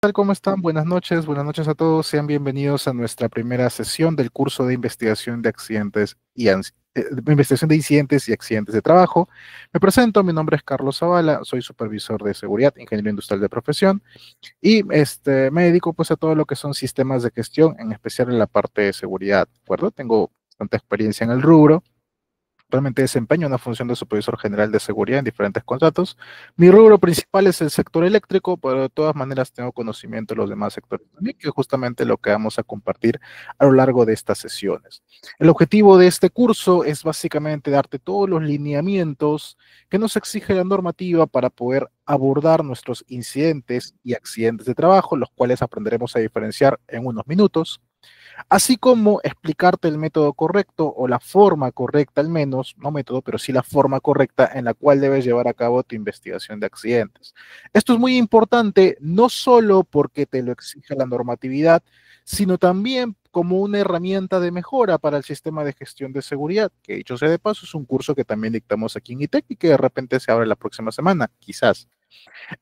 Tal? ¿Cómo están? Buenas noches a todos. Sean bienvenidos a nuestra primera sesión del curso de investigación de accidentes investigación de incidentes y accidentes de trabajo. Me presento, mi nombre es Carlos Zavala, soy supervisor de seguridad, ingeniero industrial de profesión y me dedico pues a todo lo que son sistemas de gestión, en especial en la parte de seguridad, ¿de acuerdo? Tengo bastante experiencia en el rubro. Actualmente desempeño una función de supervisor general de seguridad en diferentes contratos. Mi rubro principal es el sector eléctrico, pero de todas maneras tengo conocimiento de los demás sectores también, que es justamente lo que vamos a compartir a lo largo de estas sesiones. El objetivo de este curso es básicamente darte todos los lineamientos que nos exige la normativa para poder abordar nuestros incidentes y accidentes de trabajo, los cuales aprenderemos a diferenciar en unos minutos, así como explicarte el método correcto o la forma correcta al menos, no método, pero sí la forma correcta en la cual debes llevar a cabo tu investigación de accidentes. Esto es muy importante, no solo porque te lo exige la normatividad, sino también como una herramienta de mejora para el sistema de gestión de seguridad, que dicho sea de paso, es un curso que también dictamos aquí en ITEC y que de repente se abre la próxima semana, quizás.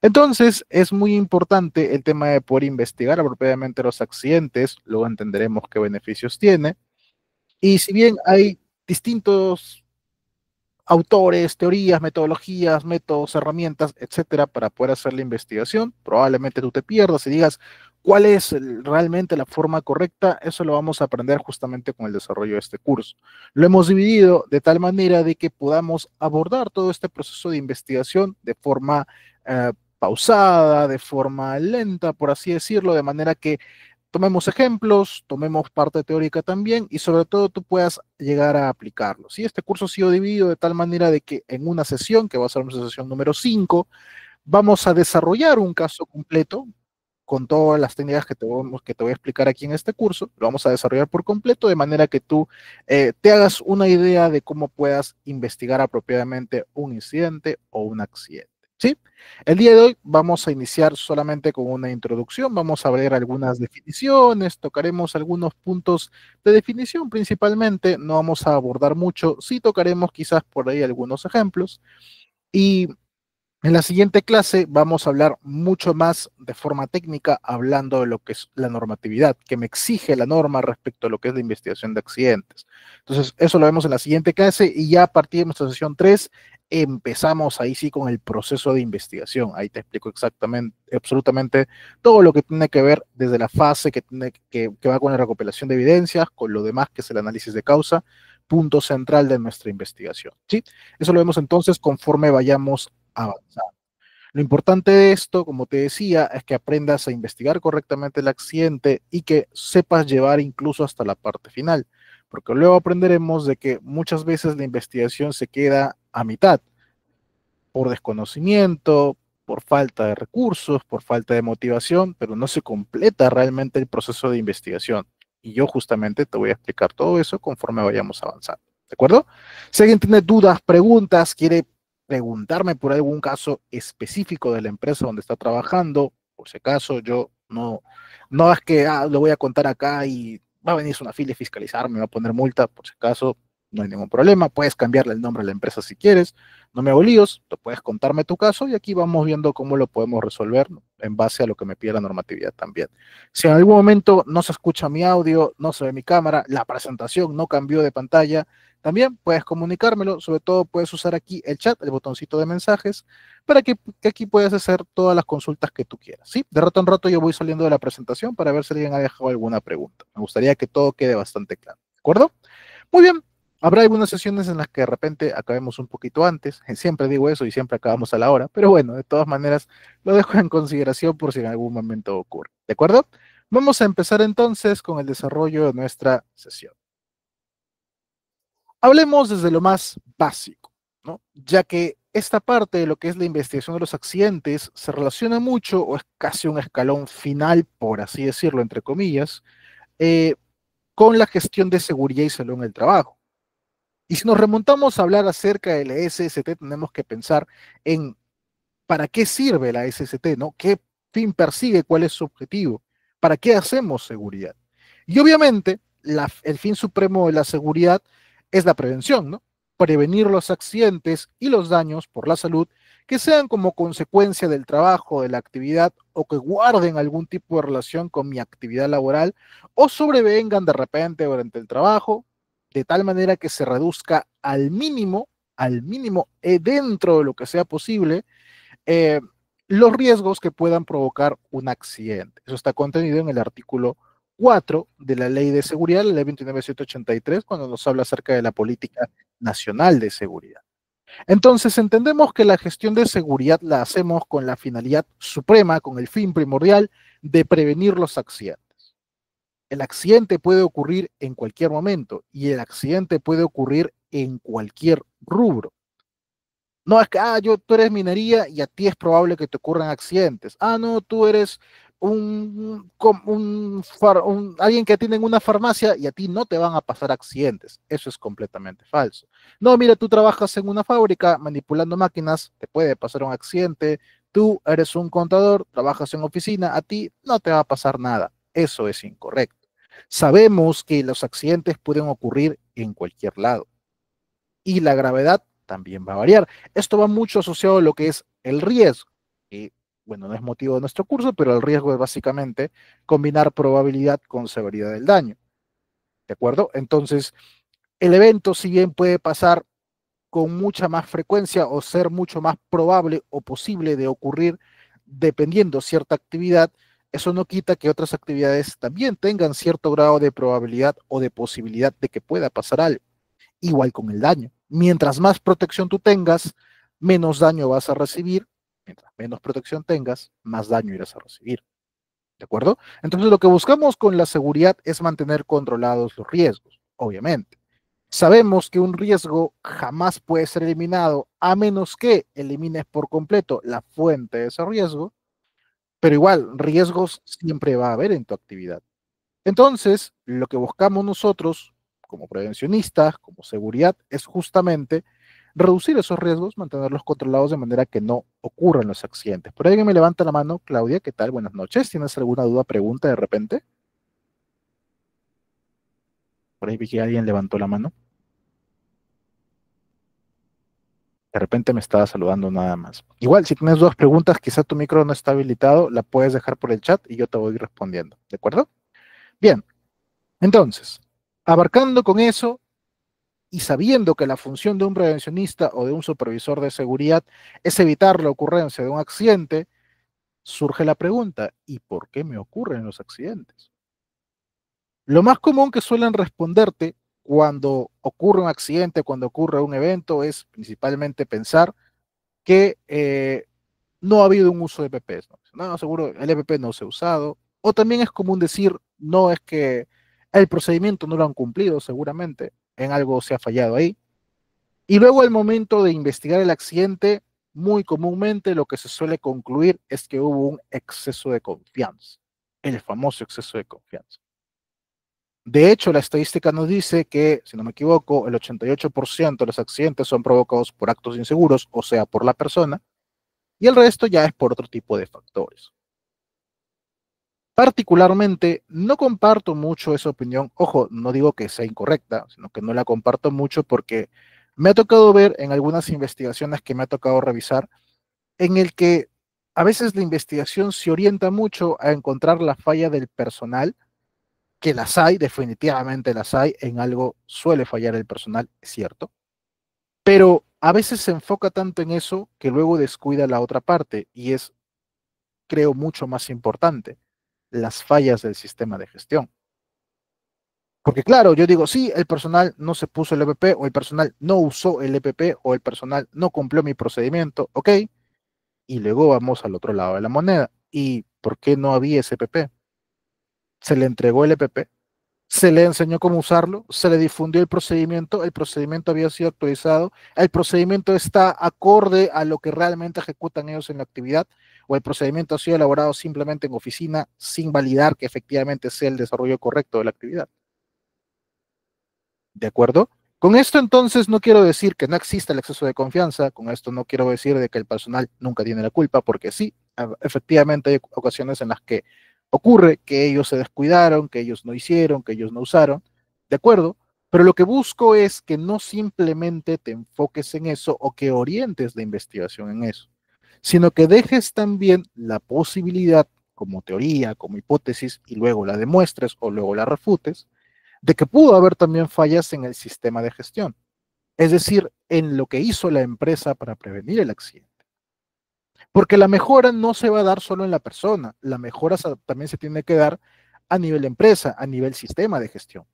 Entonces, es muy importante el tema de poder investigar apropiadamente los accidentes, luego entenderemos qué beneficios tiene. Y si bien hay distintos autores, teorías, metodologías, métodos, herramientas, etcétera, para poder hacer la investigación, probablemente tú te pierdas y digas cuál es realmente la forma correcta. Eso lo vamos a aprender justamente con el desarrollo de este curso. Lo hemos dividido de tal manera de que podamos abordar todo este proceso de investigación de forma pausada, de forma lenta, por así decirlo, de manera que tomemos ejemplos, tomemos parte teórica también y sobre todo tú puedas llegar a aplicarlo. ¿Sí? Este curso ha sido dividido de tal manera de que en una sesión, que va a ser nuestra sesión número 5, vamos a desarrollar un caso completo con todas las técnicas que te voy a explicar aquí en este curso. Lo vamos a desarrollar por completo de manera que tú te hagas una idea de cómo puedas investigar apropiadamente un incidente o un accidente. ¿Sí? El día de hoy vamos a iniciar solamente con una introducción, vamos a ver algunas definiciones, tocaremos algunos puntos de definición principalmente, no vamos a abordar mucho, sí tocaremos quizás por ahí algunos ejemplos y en la siguiente clase vamos a hablar mucho más de forma técnica, hablando de lo que es la normatividad, que me exige la norma respecto a lo que es la investigación de accidentes. Entonces, eso lo vemos en la siguiente clase y ya a partir de nuestra sesión 3 empezamos ahí sí con el proceso de investigación. Ahí te explico exactamente, absolutamente todo lo que tiene que ver desde la fase que va con la recopilación de evidencias, con lo demás que es el análisis de causa, punto central de nuestra investigación. ¿Sí? Eso lo vemos entonces conforme vayamos avanzar. Lo importante de esto, como te decía, es que aprendas a investigar correctamente el accidente y que sepas llevar incluso hasta la parte final, porque luego aprenderemos de que muchas veces la investigación se queda a mitad por desconocimiento, por falta de recursos, por falta de motivación, pero no se completa realmente el proceso de investigación. Y yo justamente te voy a explicar todo eso conforme vayamos avanzando. ¿De acuerdo? Si alguien tiene dudas, preguntas, quiere preguntarme por algún caso específico de la empresa donde está trabajando, por si acaso yo no es que lo voy a contar acá y va a venir una fila y fiscalizar, me va a poner multa, por si acaso no hay ningún problema, puedes cambiarle el nombre a la empresa si quieres, no me hago líos, tú puedes contarme tu caso y aquí vamos viendo cómo lo podemos resolver, ¿no? En base a lo que me pide la normatividad también. Si en algún momento no se escucha mi audio, no se ve mi cámara, la presentación no cambió de pantalla, también puedes comunicármelo, sobre todo puedes usar aquí el chat, el botoncito de mensajes, para que aquí puedas hacer todas las consultas que tú quieras, ¿sí? De rato en rato yo voy saliendo de la presentación para ver si alguien ha dejado alguna pregunta. Me gustaría que todo quede bastante claro, ¿de acuerdo? Muy bien, habrá algunas sesiones en las que de repente acabemos un poquito antes, siempre digo eso y siempre acabamos a la hora, pero bueno, de todas maneras lo dejo en consideración por si en algún momento ocurre, ¿de acuerdo? Vamos a empezar entonces con el desarrollo de nuestra sesión. Hablemos desde lo más básico, ¿no? Ya que esta parte de lo que es la investigación de los accidentes se relaciona mucho o es casi un escalón final, por así decirlo, entre comillas, eh, con la gestión de seguridad y salud en el trabajo. Y si nos remontamos a hablar acerca de la SST, tenemos que pensar en para qué sirve la SST, ¿no? ¿Qué fin persigue? ¿Cuál es su objetivo? ¿Para qué hacemos seguridad? Y obviamente, el fin supremo de la seguridad es la prevención, ¿no? Prevenir los accidentes y los daños por la salud que sean como consecuencia del trabajo, de la actividad, o que guarden algún tipo de relación con mi actividad laboral, o sobrevengan de repente durante el trabajo, de tal manera que se reduzca al mínimo, dentro de lo que sea posible, eh, los riesgos que puedan provocar un accidente. Eso está contenido en el artículo 4 de la Ley de Seguridad, la Ley 29.183, cuando nos habla acerca de la política nacional de seguridad. Entonces, entendemos que la gestión de seguridad la hacemos con la finalidad suprema, con el fin primordial de prevenir los accidentes. El accidente puede ocurrir en cualquier momento y el accidente puede ocurrir en cualquier rubro. No es que, tú eres minería y a ti es probable que te ocurran accidentes. No, tú eres alguien que tiene una farmacia y a ti no te van a pasar accidentes. Eso es completamente falso. No, mira, tú trabajas en una fábrica manipulando máquinas, te puede pasar un accidente. Tú eres un contador, trabajas en oficina, a ti no te va a pasar nada. Eso es incorrecto. Sabemos que los accidentes pueden ocurrir en cualquier lado y la gravedad también va a variar. Esto va mucho asociado a lo que es el riesgo. Y bueno, no es motivo de nuestro curso, pero el riesgo es básicamente combinar probabilidad con severidad del daño. ¿De acuerdo? Entonces, el evento, si bien puede pasar con mucha más frecuencia o ser mucho más probable o posible de ocurrir dependiendo cierta actividad, eso no quita que otras actividades también tengan cierto grado de probabilidad o de posibilidad de que pueda pasar algo. Igual con el daño. Mientras más protección tú tengas, menos daño vas a recibir. Mientras menos protección tengas, más daño irás a recibir. ¿De acuerdo? Entonces lo que buscamos con la seguridad es mantener controlados los riesgos, obviamente. Sabemos que un riesgo jamás puede ser eliminado a menos que elimines por completo la fuente de ese riesgo, pero igual, riesgos siempre va a haber en tu actividad. Entonces, lo que buscamos nosotros como prevencionistas, como seguridad, es justamente reducir esos riesgos, mantenerlos controlados de manera que no ocurran los accidentes. Por ahí alguien me levanta la mano, Claudia, ¿qué tal? Buenas noches. ¿Tienes alguna duda, pregunta de repente? Por ahí vi que alguien levantó la mano. De repente me estaba saludando nada más. Igual, si tienes dudas, preguntas, quizá tu micro no está habilitado, la puedes dejar por el chat y yo te voy respondiendo. ¿De acuerdo? Bien, entonces, abarcando con eso, y sabiendo que la función de un prevencionista o de un supervisor de seguridad es evitar la ocurrencia de un accidente, surge la pregunta, ¿y por qué me ocurren los accidentes? Lo más común que suelen responderte cuando ocurre un accidente, cuando ocurre un evento, es principalmente pensar que no ha habido un uso de EPPs. No, seguro el EPP no se ha usado. O también es común decir, no es que el procedimiento no lo han cumplido, seguramente en algo se ha fallado ahí. Y luego al momento de investigar el accidente, muy comúnmente lo que se suele concluir es que hubo un exceso de confianza, el famoso exceso de confianza. De hecho, la estadística nos dice que, si no me equivoco, el 88% de los accidentes son provocados por actos inseguros, o sea, por la persona, y el resto ya es por otro tipo de factores. Particularmente, no comparto mucho esa opinión. Ojo, no digo que sea incorrecta, sino que no la comparto mucho porque me ha tocado ver en algunas investigaciones que me ha tocado revisar, en el que a veces la investigación se orienta mucho a encontrar la falla del personal, que las hay, definitivamente las hay, en algo suele fallar el personal, es cierto, pero a veces se enfoca tanto en eso que luego descuida la otra parte y es, creo, mucho más importante, las fallas del sistema de gestión. Porque claro, yo digo, sí, el personal no se puso el EPP o el personal no usó el EPP o el personal no cumplió mi procedimiento, ok, y luego vamos al otro lado de la moneda. ¿Y por qué no había ese EPP? Se le entregó el EPP, se le enseñó cómo usarlo, se le difundió el procedimiento había sido actualizado, el procedimiento está acorde a lo que realmente ejecutan ellos en la actividad, o el procedimiento ha sido elaborado simplemente en oficina sin validar que efectivamente sea el desarrollo correcto de la actividad. ¿De acuerdo? Con esto entonces no quiero decir que no exista el exceso de confianza, con esto no quiero decir de que el personal nunca tiene la culpa, porque sí, efectivamente hay ocasiones en las que ocurre que ellos se descuidaron, que ellos no hicieron, que ellos no usaron, ¿de acuerdo? Pero lo que busco es que no simplemente te enfoques en eso o que orientes la investigación en eso, sino que dejes también la posibilidad, como teoría, como hipótesis, y luego la demuestres o luego la refutes, de que pudo haber también fallas en el sistema de gestión, es decir, en lo que hizo la empresa para prevenir el accidente. Porque la mejora no se va a dar solo en la persona, la mejora también se tiene que dar a nivel de empresa, a nivel sistema de gestión.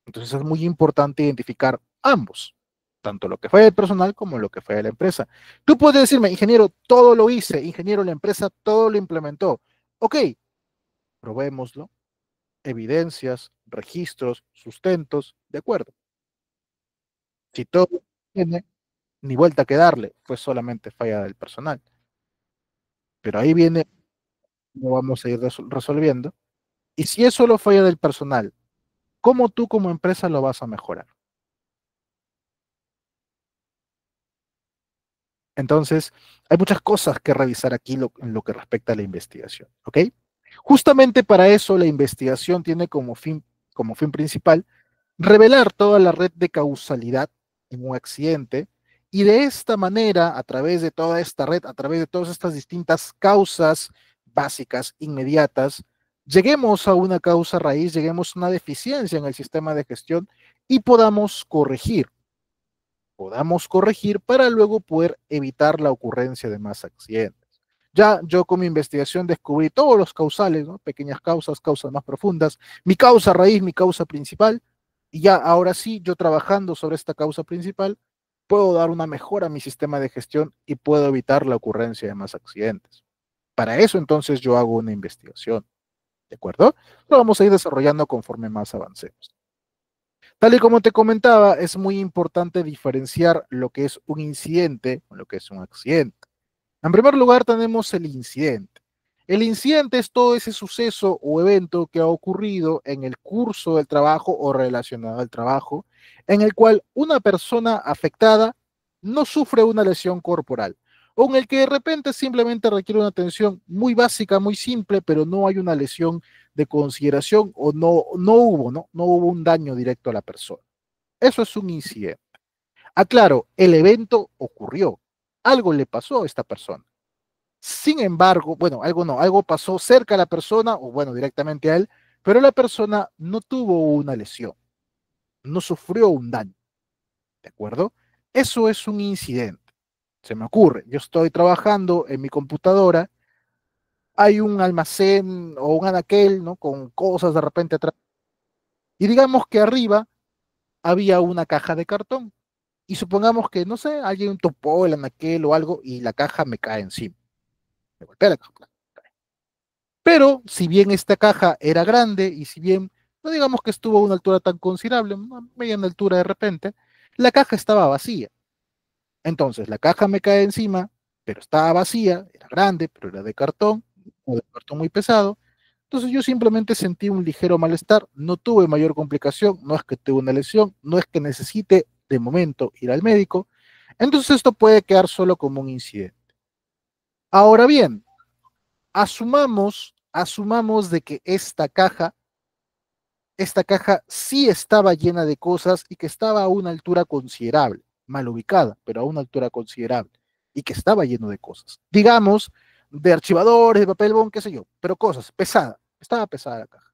Entonces es muy importante identificar ambos, tanto lo que fue el personal como lo que fue de la empresa. Tú puedes decirme, ingeniero, todo lo hice, ingeniero, la empresa todo lo implementó. Ok, probémoslo, evidencias, registros, sustentos, de acuerdo. Si todo tiene, ni vuelta que darle, fue solamente falla del personal. Pero ahí viene, lo vamos a ir resolviendo. Y si es solo falla del personal, ¿cómo tú como empresa lo vas a mejorar? Entonces, hay muchas cosas que revisar aquí en lo que respecta a la investigación, ¿ok? Justamente para eso la investigación tiene como fin principal revelar toda la red de causalidad en un accidente y de esta manera, a través de toda esta red, a través de todas estas distintas causas básicas, inmediatas, lleguemos a una causa raíz, lleguemos a una deficiencia en el sistema de gestión y podamos corregir para luego poder evitar la ocurrencia de más accidentes. Ya yo con mi investigación descubrí todos los causales, ¿no? Pequeñas causas, causas más profundas, mi causa raíz, mi causa principal, y ya ahora sí, yo trabajando sobre esta causa principal, puedo dar una mejora a mi sistema de gestión y puedo evitar la ocurrencia de más accidentes. Para eso entonces yo hago una investigación, ¿de acuerdo? Lo vamos a ir desarrollando conforme más avancemos. Tal y como te comentaba, es muy importante diferenciar lo que es un incidente con lo que es un accidente. En primer lugar, tenemos el incidente. El incidente es todo ese suceso o evento que ha ocurrido en el curso del trabajo o relacionado al trabajo, en el cual una persona afectada no sufre una lesión corporal, o en el que de repente simplemente requiere una atención muy básica, muy simple, pero no hay una lesión de consideración o no hubo un daño directo a la persona. Eso es un incidente. Aclaro, el evento ocurrió, algo le pasó a esta persona. Sin embargo, bueno, algo no, algo pasó cerca a la persona o bueno, directamente a él, pero la persona no tuvo una lesión, no sufrió un daño, ¿de acuerdo? Eso es un incidente. Se me ocurre, yo estoy trabajando en mi computadora, hay un almacén o un anaquel, ¿no? Con cosas de repente atrás. Y digamos que arriba había una caja de cartón. Y supongamos que, no sé, alguien topó el anaquel o algo y la caja me cae encima. Me golpea la caja. Pero si bien esta caja era grande y si bien no digamos que estuvo a una altura tan considerable, a mediana altura de repente, la caja estaba vacía. Entonces la caja me cae encima, pero estaba vacía, era grande, pero era de cartón, o de cartón muy pesado. Entonces yo simplemente sentí un ligero malestar, no tuve mayor complicación, no es que tuve una lesión, no es que necesite de momento ir al médico. Entonces esto puede quedar solo como un incidente. Ahora bien, asumamos de que esta caja sí estaba llena de cosas y que estaba a una altura considerable, mal ubicada, pero a una altura considerable, y que estaba lleno de cosas. Digamos, de archivadores, de papel bond, qué sé yo, pero cosas, pesada, estaba pesada la caja.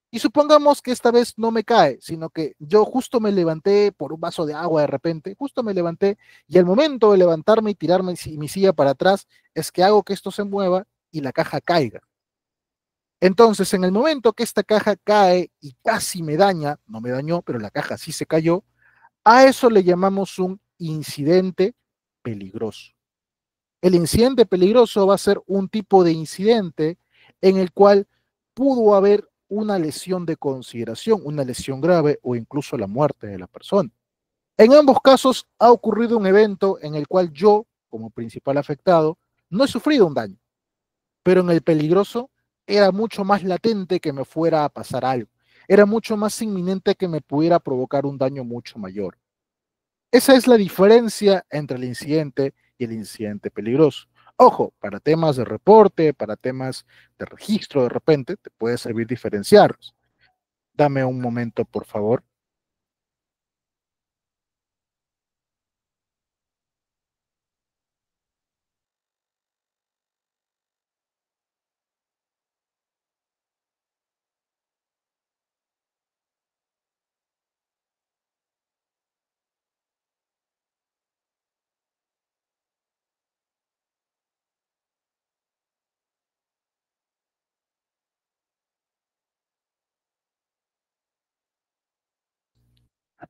Y supongamos que esta vez no me cae, sino que yo justo me levanté por un vaso de agua de repente, justo me levanté y al momento de levantarme y tirarme mi silla para atrás es que hago que esto se mueva y la caja caiga. Entonces, en el momento que esta caja cae y casi me daña, no me dañó, pero la caja sí se cayó, a eso le llamamos un incidente peligroso. El incidente peligroso va a ser un tipo de incidente en el cual pudo haber una lesión de consideración, una lesión grave o incluso la muerte de la persona. En ambos casos ha ocurrido un evento en el cual yo, como principal afectado, no he sufrido un daño, pero en el peligroso era mucho más latente que me fuera a pasar algo. Era mucho más inminente que me pudiera provocar un daño mucho mayor. Esa es la diferencia entre el incidente y el incidente peligroso. Ojo, para temas de reporte, para temas de registro, de repente, te puede servir diferenciarlos. Dame un momento, por favor.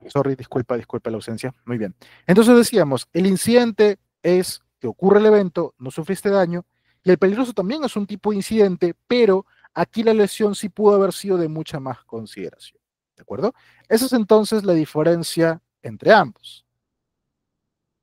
Sorry, disculpa la ausencia. Muy bien. Entonces decíamos, el incidente es que ocurre el evento, no sufriste daño, y el peligroso también es un tipo de incidente, pero aquí la lesión sí pudo haber sido de mucha más consideración. ¿De acuerdo? Esa es entonces la diferencia entre ambos.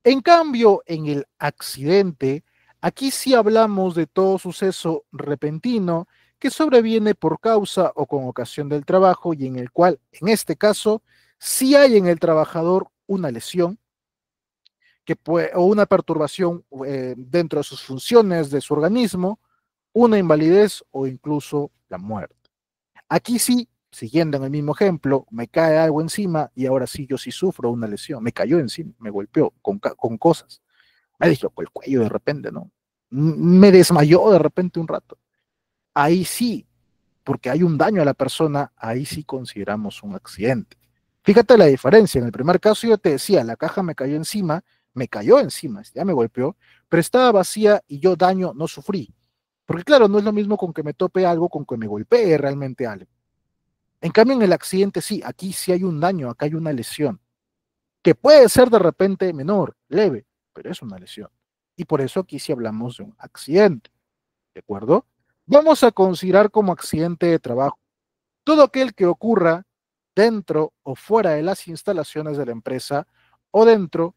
En cambio, en el accidente, aquí sí hablamos de todo suceso repentino que sobreviene por causa o con ocasión del trabajo y en el cual, en este caso, sí hay en el trabajador una lesión o una perturbación dentro de sus funciones de su organismo, una invalidez o incluso la muerte. Aquí sí, siguiendo en el mismo ejemplo, me cae algo encima y ahora sí yo sí sufro una lesión, me cayó encima, me golpeó con cosas, me dislocó el cuello de repente, ¿no? Me desmayó de repente un rato. Ahí sí, porque hay un daño a la persona, ahí sí consideramos un accidente. Fíjate la diferencia, en el primer caso yo te decía, la caja me cayó encima, ya me golpeó, pero estaba vacía y yo daño no sufrí. Porque claro, no es lo mismo con que me tope algo, con que me golpee realmente algo. En cambio, en el accidente sí, aquí sí hay un daño, acá hay una lesión, que puede ser de repente menor, leve, pero es una lesión. Y por eso aquí sí hablamos de un accidente, ¿de acuerdo? Vamos a considerar como accidente de trabajo todo aquel que ocurra dentro o fuera de las instalaciones de la empresa o dentro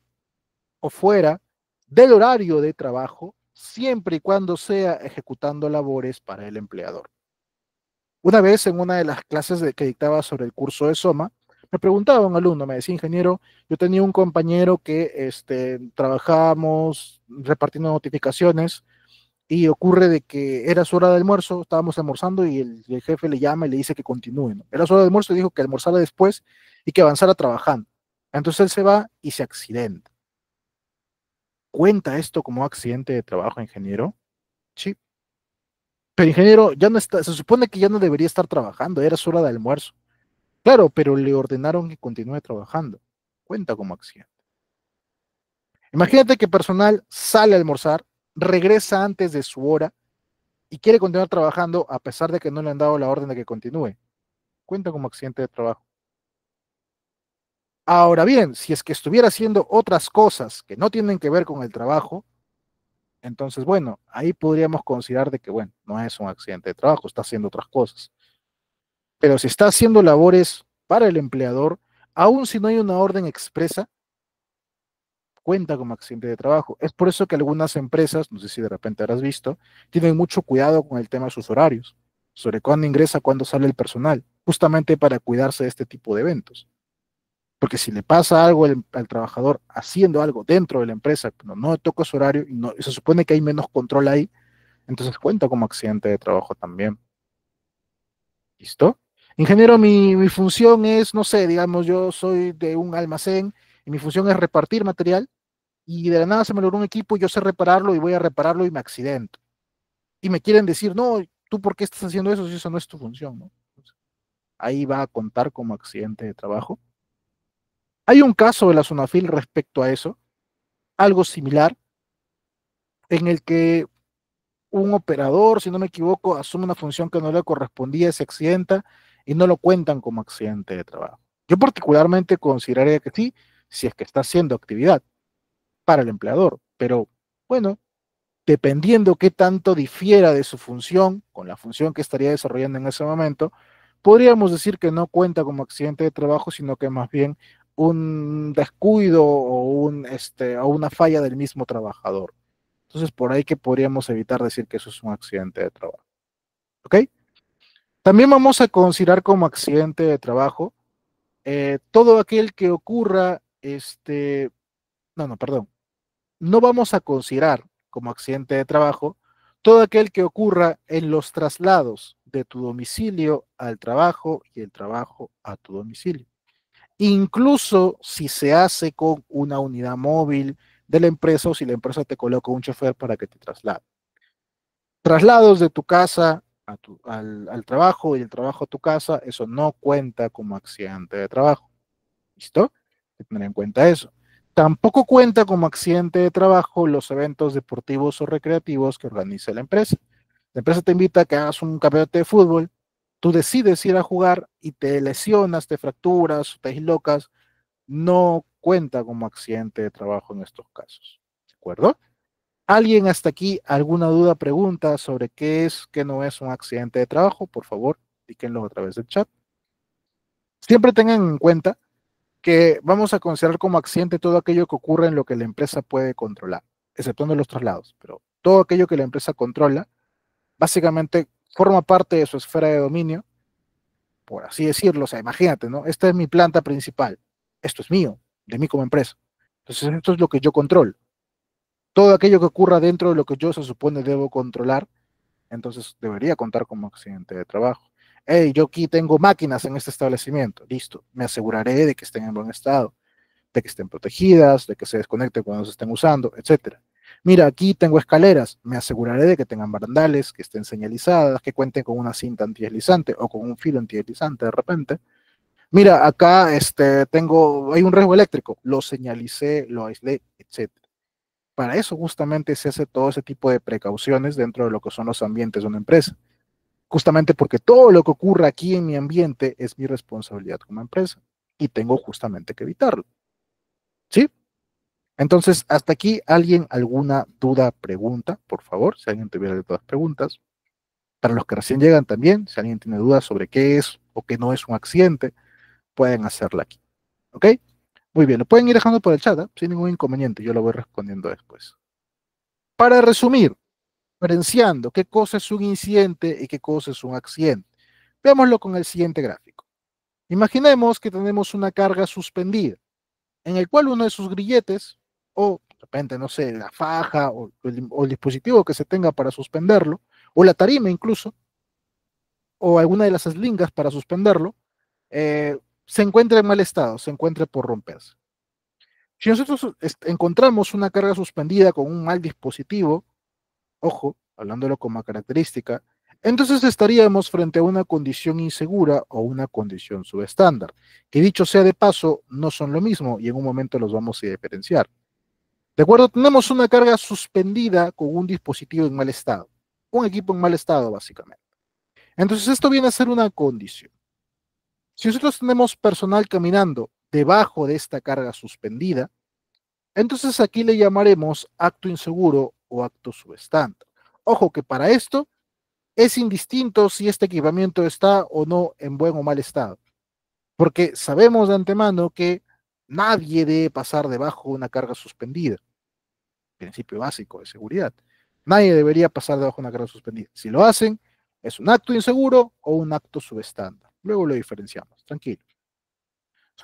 o fuera del horario de trabajo, siempre y cuando sea ejecutando labores para el empleador. Una vez en una de las clases que dictaba sobre el curso de Soma, me preguntaba un alumno, me decía, ingeniero, yo tenía un compañero que trabajábamos repartiendo notificaciones y ocurre de que era su hora de almuerzo, estábamos almorzando y el jefe le llama y le dice que continúe, ¿no? Era su hora de almuerzo y dijo que almorzara después y que avanzara trabajando. Entonces él se va y se accidenta. ¿Cuenta esto como accidente de trabajo, ingeniero? Sí. Pero ingeniero, ya no está, se supone que ya no debería estar trabajando, era su hora de almuerzo. Claro, pero le ordenaron que continúe trabajando. Cuenta como accidente. Imagínate que personal sale a almorzar, regresa antes de su hora y quiere continuar trabajando a pesar de que no le han dado la orden de que continúe. Cuenta como accidente de trabajo. Ahora bien, si es que estuviera haciendo otras cosas que no tienen que ver con el trabajo, entonces, bueno, ahí podríamos considerar de que, bueno, no es un accidente de trabajo, está haciendo otras cosas. Pero si está haciendo labores para el empleador, aun si no hay una orden expresa, cuenta como accidente de trabajo. Es por eso que algunas empresas, no sé si de repente habrás visto, tienen mucho cuidado con el tema de sus horarios, sobre cuándo ingresa, cuándo sale el personal, justamente para cuidarse de este tipo de eventos. Porque si le pasa algo al trabajador haciendo algo dentro de la empresa, pero no toca su horario y se supone que hay menos control ahí, entonces cuenta como accidente de trabajo también. ¿Listo? Ingeniero, mi función es, no sé, digamos, yo soy de un almacén y mi función es repartir material y de la nada se me logró un equipo, yo sé repararlo y voy a repararlo y me accidento. Y me quieren decir, no, ¿tú por qué estás haciendo eso si eso no es tu función, ¿no? Ahí va a contar como accidente de trabajo. Hay un caso de la Sonafil respecto a eso, algo similar, en el que un operador, si no me equivoco, asume una función que no le correspondía, se accidenta y no lo cuentan como accidente de trabajo. Yo particularmente consideraría que sí, si es que está haciendo actividad para el empleador, pero bueno, dependiendo qué tanto difiera de su función con la función que estaría desarrollando en ese momento, podríamos decir que no cuenta como accidente de trabajo, sino que más bien un descuido o una falla del mismo trabajador. Entonces, por ahí que podríamos evitar decir que eso es un accidente de trabajo. ¿Ok? También vamos a considerar como accidente de trabajo todo aquel que ocurra, no, no, perdón, no vamos a considerar como accidente de trabajo todo aquel que ocurra en los traslados de tu domicilio al trabajo y el trabajo a tu domicilio. Incluso si se hace con una unidad móvil de la empresa o si la empresa te coloca un chofer para que te traslade. Traslados de tu casa al trabajo y el trabajo a tu casa, eso no cuenta como accidente de trabajo. ¿Listo? Hay que tener en cuenta eso. Tampoco cuenta como accidente de trabajo los eventos deportivos o recreativos que organiza la empresa. La empresa te invita a que hagas un campeonato de fútbol, tú decides ir a jugar y te lesionas, te fracturas, te dislocas. no cuenta como accidente de trabajo en estos casos. ¿De acuerdo? ¿Alguien hasta aquí alguna duda, pregunta sobre qué es, qué no es un accidente de trabajo? Por favor, díganlo a través del chat. Siempre tengan en cuenta que vamos a considerar como accidente todo aquello que ocurre en lo que la empresa puede controlar, exceptuando los traslados, pero todo aquello que la empresa controla, básicamente forma parte de su esfera de dominio, por así decirlo. O sea, imagínate, ¿no? Esta es mi planta principal, esto es mío, de mí como empresa. Entonces, esto es lo que yo controlo. Todo aquello que ocurra dentro de lo que yo se supone debo controlar, entonces debería contar como accidente de trabajo. Hey, yo aquí tengo máquinas en este establecimiento, listo, me aseguraré de que estén en buen estado, de que estén protegidas, de que se desconecten cuando se estén usando, etcétera. Mira, aquí tengo escaleras, me aseguraré de que tengan barandales, que estén señalizadas, que cuenten con una cinta antideslizante o con un filo antideslizante de repente. Mira, acá hay un riesgo eléctrico, lo señalicé, lo aislé, etcétera. Para eso justamente se hace todo ese tipo de precauciones dentro de lo que son los ambientes de una empresa. Justamente porque todo lo que ocurra aquí en mi ambiente es mi responsabilidad como empresa y tengo justamente que evitarlo. ¿Sí? Entonces, hasta aquí, ¿alguien alguna duda, pregunta? Por favor, si alguien tuviera todas preguntas. Para los que recién llegan también, si alguien tiene dudas sobre qué es o qué no es un accidente, pueden hacerla aquí. ¿Ok? Muy bien, lo pueden ir dejando por el chat, ¿eh? Sin ningún inconveniente, yo lo voy respondiendo después. Para resumir, diferenciando qué cosa es un incidente y qué cosa es un accidente. Veámoslo con el siguiente gráfico. Imaginemos que tenemos una carga suspendida, en el cual uno de sus grilletes, o de repente, no sé, la faja o el dispositivo que se tenga para suspenderlo, o la tarima incluso, o alguna de las eslingas para suspenderlo, se encuentra en mal estado, se encuentra por romperse. Si nosotros encontramos una carga suspendida con un mal dispositivo, ojo, hablándolo como característica, entonces estaríamos frente a una condición insegura o una condición subestándar, que dicho sea de paso, no son lo mismo y en un momento los vamos a diferenciar. De acuerdo, tenemos una carga suspendida con un dispositivo en mal estado, un equipo en mal estado básicamente. Entonces esto viene a ser una condición. Si nosotros tenemos personal caminando debajo de esta carga suspendida, entonces aquí le llamaremos acto inseguro o acto subestándar. Ojo que para esto es indistinto si este equipamiento está o no en buen o mal estado, porque sabemos de antemano que nadie debe pasar debajo de una carga suspendida, principio básico de seguridad. Nadie debería pasar debajo de una carga suspendida. Si lo hacen, es un acto inseguro o un acto subestándar. Luego lo diferenciamos, tranquilo.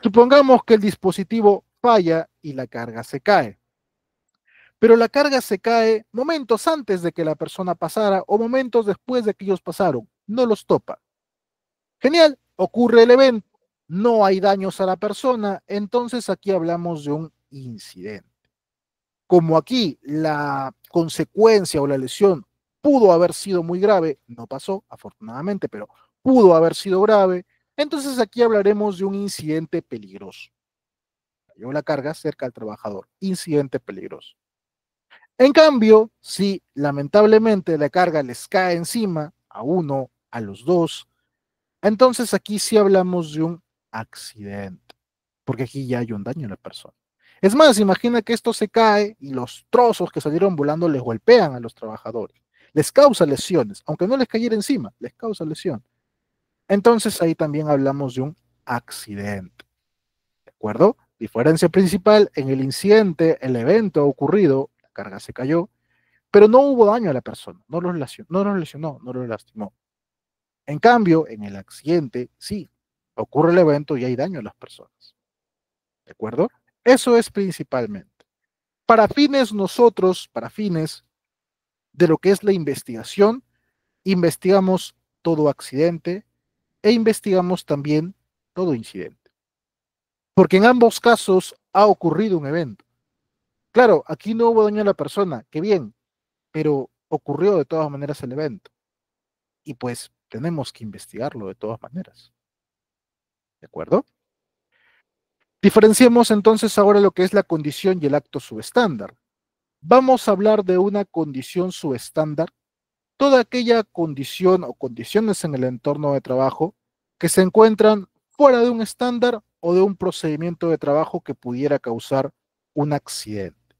Supongamos que el dispositivo falla y la carga se cae, pero la carga se cae momentos antes de que la persona pasara o momentos después de que ellos pasaron. No los topa. Genial, ocurre el evento, no hay daños a la persona, entonces aquí hablamos de un incidente. Como aquí la consecuencia o la lesión pudo haber sido muy grave, no pasó, afortunadamente, pero pudo haber sido grave, entonces aquí hablaremos de un incidente peligroso. Cayó la carga cerca del trabajador, incidente peligroso. En cambio, si lamentablemente la carga les cae encima a uno, a los dos, entonces aquí sí hablamos de un accidente, porque aquí ya hay un daño a la persona. Es más, imagina que esto se cae y los trozos que salieron volando les golpean a los trabajadores. Les causa lesiones, aunque no les cayera encima, les causa lesión. Entonces ahí también hablamos de un accidente. ¿De acuerdo? Diferencia principal, en el incidente, el evento ocurrido, la carga se cayó, pero no hubo daño a la persona, no los lesionó, no los lastimó. En cambio, en el accidente, sí, ocurre el evento y hay daño a las personas. ¿De acuerdo? Eso es principalmente. Para fines de lo que es la investigación, investigamos todo accidente e investigamos también todo incidente. Porque en ambos casos ha ocurrido un evento. Claro, aquí no hubo daño a la persona, qué bien, pero ocurrió de todas maneras el evento. Y pues tenemos que investigarlo de todas maneras. ¿De acuerdo? Diferenciemos entonces ahora lo que es la condición y el acto subestándar. Vamos a hablar de una condición subestándar, toda aquella condición o condiciones en el entorno de trabajo que se encuentran fuera de un estándar o de un procedimiento de trabajo que pudiera causar un accidente.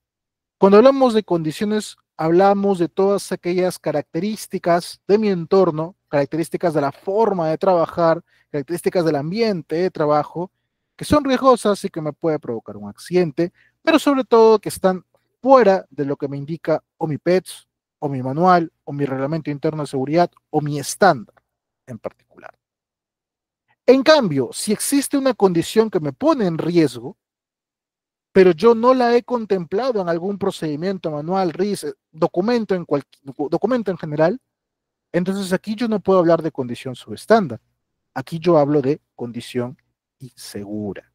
Cuando hablamos de condiciones, hablamos de todas aquellas características de mi entorno, características de la forma de trabajar, características del ambiente de trabajo, que son riesgosas y que me puede provocar un accidente, pero sobre todo que están fuera de lo que me indica o mi PETS, o mi manual, o mi reglamento interno de seguridad, o mi estándar en particular. En cambio, si existe una condición que me pone en riesgo, pero yo no la he contemplado en algún procedimiento manual, RIS, documento en general, entonces aquí yo no puedo hablar de condición subestándar. Aquí yo hablo de condición insegura.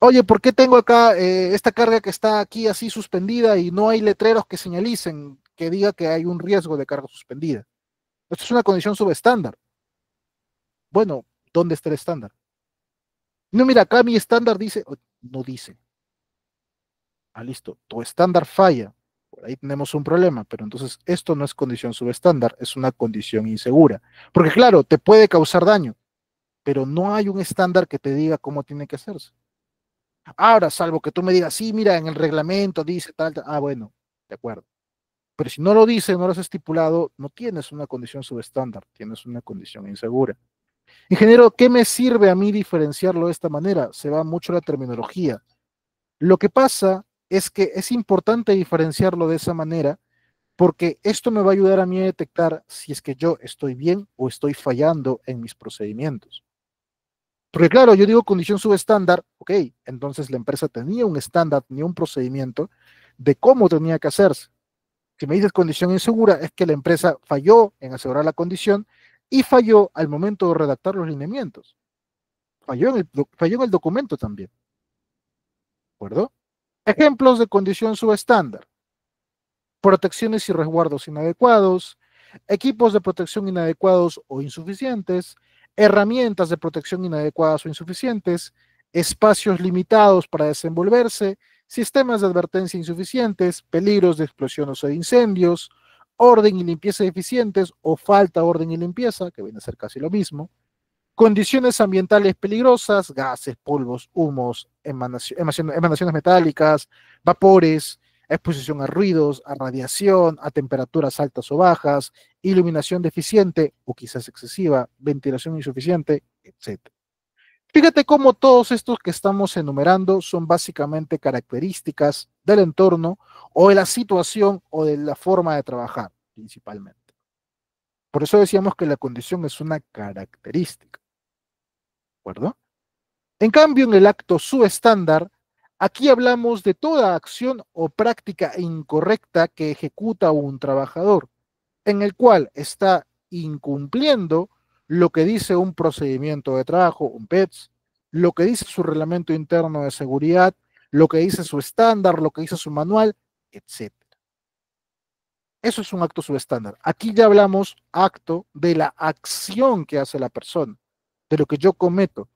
Oye, ¿por qué tengo acá esta carga que está aquí así suspendida y no hay letreros que señalicen que diga que hay un riesgo de carga suspendida? Esto es una condición subestándar. Bueno, ¿dónde está el estándar? No, mira, acá mi estándar dice, no dice. Ah, listo, tu estándar falla. Por ahí tenemos un problema, pero entonces esto no es condición subestándar, es una condición insegura. Porque claro, te puede causar daño, pero no hay un estándar que te diga cómo tiene que hacerse. Ahora, salvo que tú me digas, sí, mira, en el reglamento dice tal, tal. Ah, bueno, de acuerdo. Pero si no lo dice, no lo has estipulado, no tienes una condición subestándar, tienes una condición insegura. Ingeniero, ¿qué me sirve a mí diferenciarlo de esta manera? Se va mucho la terminología. Lo que pasa es que es importante diferenciarlo de esa manera porque esto me va a ayudar a mí a detectar si es que yo estoy bien o estoy fallando en mis procedimientos. Porque claro, yo digo condición subestándar, ok, entonces la empresa tenía un estándar, tenía un procedimiento de cómo tenía que hacerse. Si me dices condición insegura, es que la empresa falló en asegurar la condición y falló al momento de redactar los lineamientos. Falló en el documento también, ¿de acuerdo? Ejemplos de condición subestándar: protecciones y resguardos inadecuados, equipos de protección inadecuados o insuficientes, herramientas de protección inadecuadas o insuficientes, espacios limitados para desenvolverse, sistemas de advertencia insuficientes, peligros de explosiones o de incendios, orden y limpieza deficientes o falta de orden y limpieza, que viene a ser casi lo mismo, condiciones ambientales peligrosas, gases, polvos, humos, emanaciones metálicas, vapores, exposición a ruidos, a radiación, a temperaturas altas o bajas, iluminación deficiente o quizás excesiva, ventilación insuficiente, etc. Fíjate cómo todos estos que estamos enumerando son básicamente características del entorno o de la situación o de la forma de trabajar, principalmente. Por eso decíamos que la condición es una característica, ¿de acuerdo? En cambio, en el acto subestándar, aquí hablamos de toda acción o práctica incorrecta que ejecuta un trabajador, en el cual está incumpliendo lo que dice un procedimiento de trabajo, un PETS, lo que dice su reglamento interno de seguridad, lo que dice su estándar, lo que dice su manual, etc. Eso es un acto subestándar. Aquí ya hablamos acto de la acción que hace la persona, de lo que yo cometo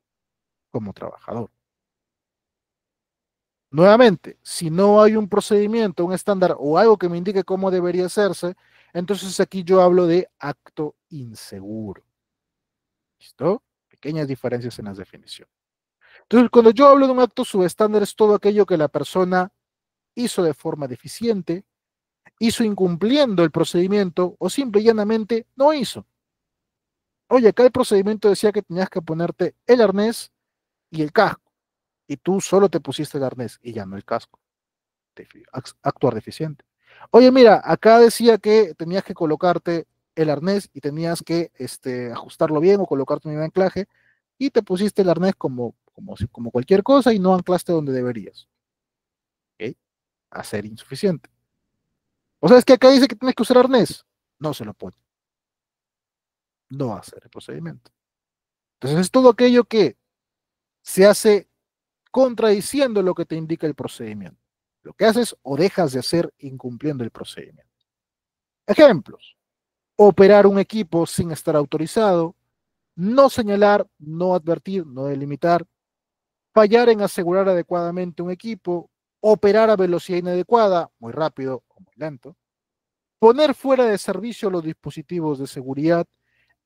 como trabajador. Nuevamente, si no hay un procedimiento, un estándar o algo que me indique cómo debería hacerse, entonces aquí yo hablo de acto inseguro. ¿Listo? Pequeñas diferencias en las definiciones. Entonces, cuando yo hablo de un acto subestándar es todo aquello que la persona hizo de forma deficiente, hizo incumpliendo el procedimiento o simple y llanamente no hizo. Oye, acá el procedimiento decía que tenías que ponerte el arnés y el casco, y tú solo te pusiste el arnés y ya no el casco. Actuar deficiente. Oye, mira, acá decía que tenías que colocarte el arnés y tenías que ajustarlo bien o colocarte un anclaje y te pusiste el arnés como cualquier cosa y no anclaste donde deberías. ¿Ok? A ser insuficiente. O sea, es que acá dice que tienes que usar arnés. No se lo pone. No va a hacer el procedimiento. Entonces es todo aquello que se hace contradiciendo lo que te indica el procedimiento. Lo que haces o dejas de hacer incumpliendo el procedimiento. Ejemplos: operar un equipo sin estar autorizado, no señalar, no advertir, no delimitar, fallar en asegurar adecuadamente un equipo, operar a velocidad inadecuada, muy rápido o muy lento, poner fuera de servicio los dispositivos de seguridad,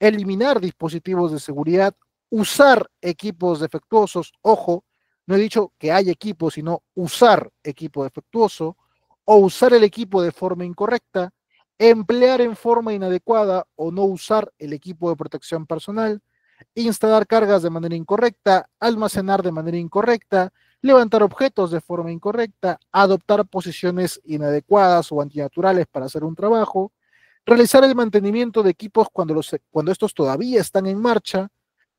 eliminar dispositivos de seguridad usar equipos defectuosos, ojo, no he dicho que hay equipos, sino usar equipo defectuoso, o usar el equipo de forma incorrecta, emplear en forma inadecuada o no usar el equipo de protección personal, instalar cargas de manera incorrecta, almacenar de manera incorrecta, levantar objetos de forma incorrecta, adoptar posiciones inadecuadas o antinaturales para hacer un trabajo, realizar el mantenimiento de equipos cuando estos todavía están en marcha,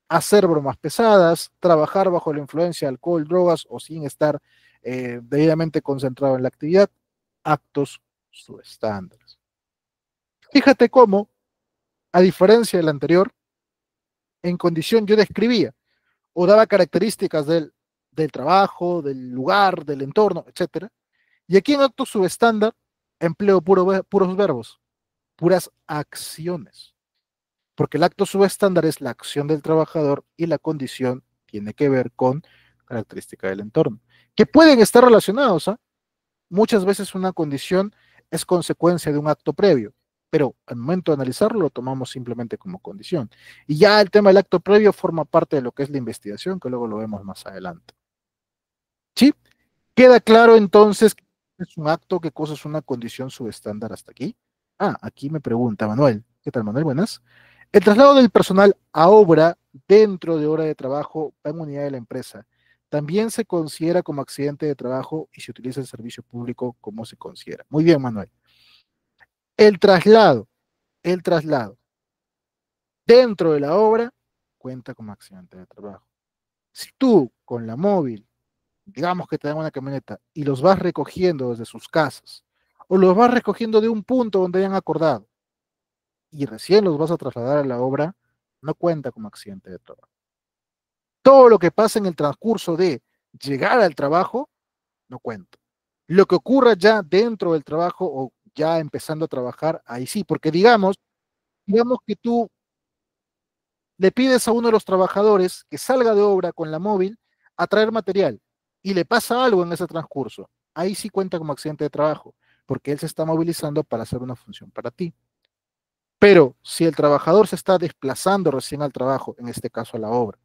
hacer bromas pesadas, trabajar bajo la influencia de alcohol, drogas o sin estar debidamente concentrado en la actividad, actos subestándares. Fíjate cómo, a diferencia del anterior, en condición yo describía o daba características del trabajo, del lugar, del entorno, etcétera. Y aquí en actos subestándar empleo puros verbos, puras acciones, porque el acto subestándar es la acción del trabajador y la condición tiene que ver con característica del entorno, que pueden estar relacionados, ¿eh? Muchas veces una condición es consecuencia de un acto previo, pero al momento de analizarlo lo tomamos simplemente como condición. Y ya el tema del acto previo forma parte de lo que es la investigación, que luego lo vemos más adelante. ¿Sí? ¿Queda claro entonces qué es un acto, qué cosa es una condición subestándar hasta aquí? Ah, aquí me pregunta Manuel. ¿Qué tal, Manuel? Buenas. El traslado del personal a obra dentro de hora de trabajo en unidad de la empresa también se considera como accidente de trabajo y se utiliza el servicio público como se considera. Muy bien, Manuel. El traslado, el traslado dentro de la obra cuenta como accidente de trabajo. Si tú con la móvil, digamos que te dan una camioneta y los vas recogiendo desde sus casas o los vas recogiendo de un punto donde hayan acordado y recién los vas a trasladar a la obra, no cuenta como accidente de trabajo. Todo lo que pasa en el transcurso de llegar al trabajo, no cuenta. Lo que ocurra ya dentro del trabajo o ya empezando a trabajar, ahí sí, porque digamos que tú le pides a uno de los trabajadores que salga de obra con la móvil a traer material y le pasa algo en ese transcurso. Ahí sí cuenta como accidente de trabajo, porque él se está movilizando para hacer una función para ti. Pero si el trabajador se está desplazando recién al trabajo, en este caso a la obra,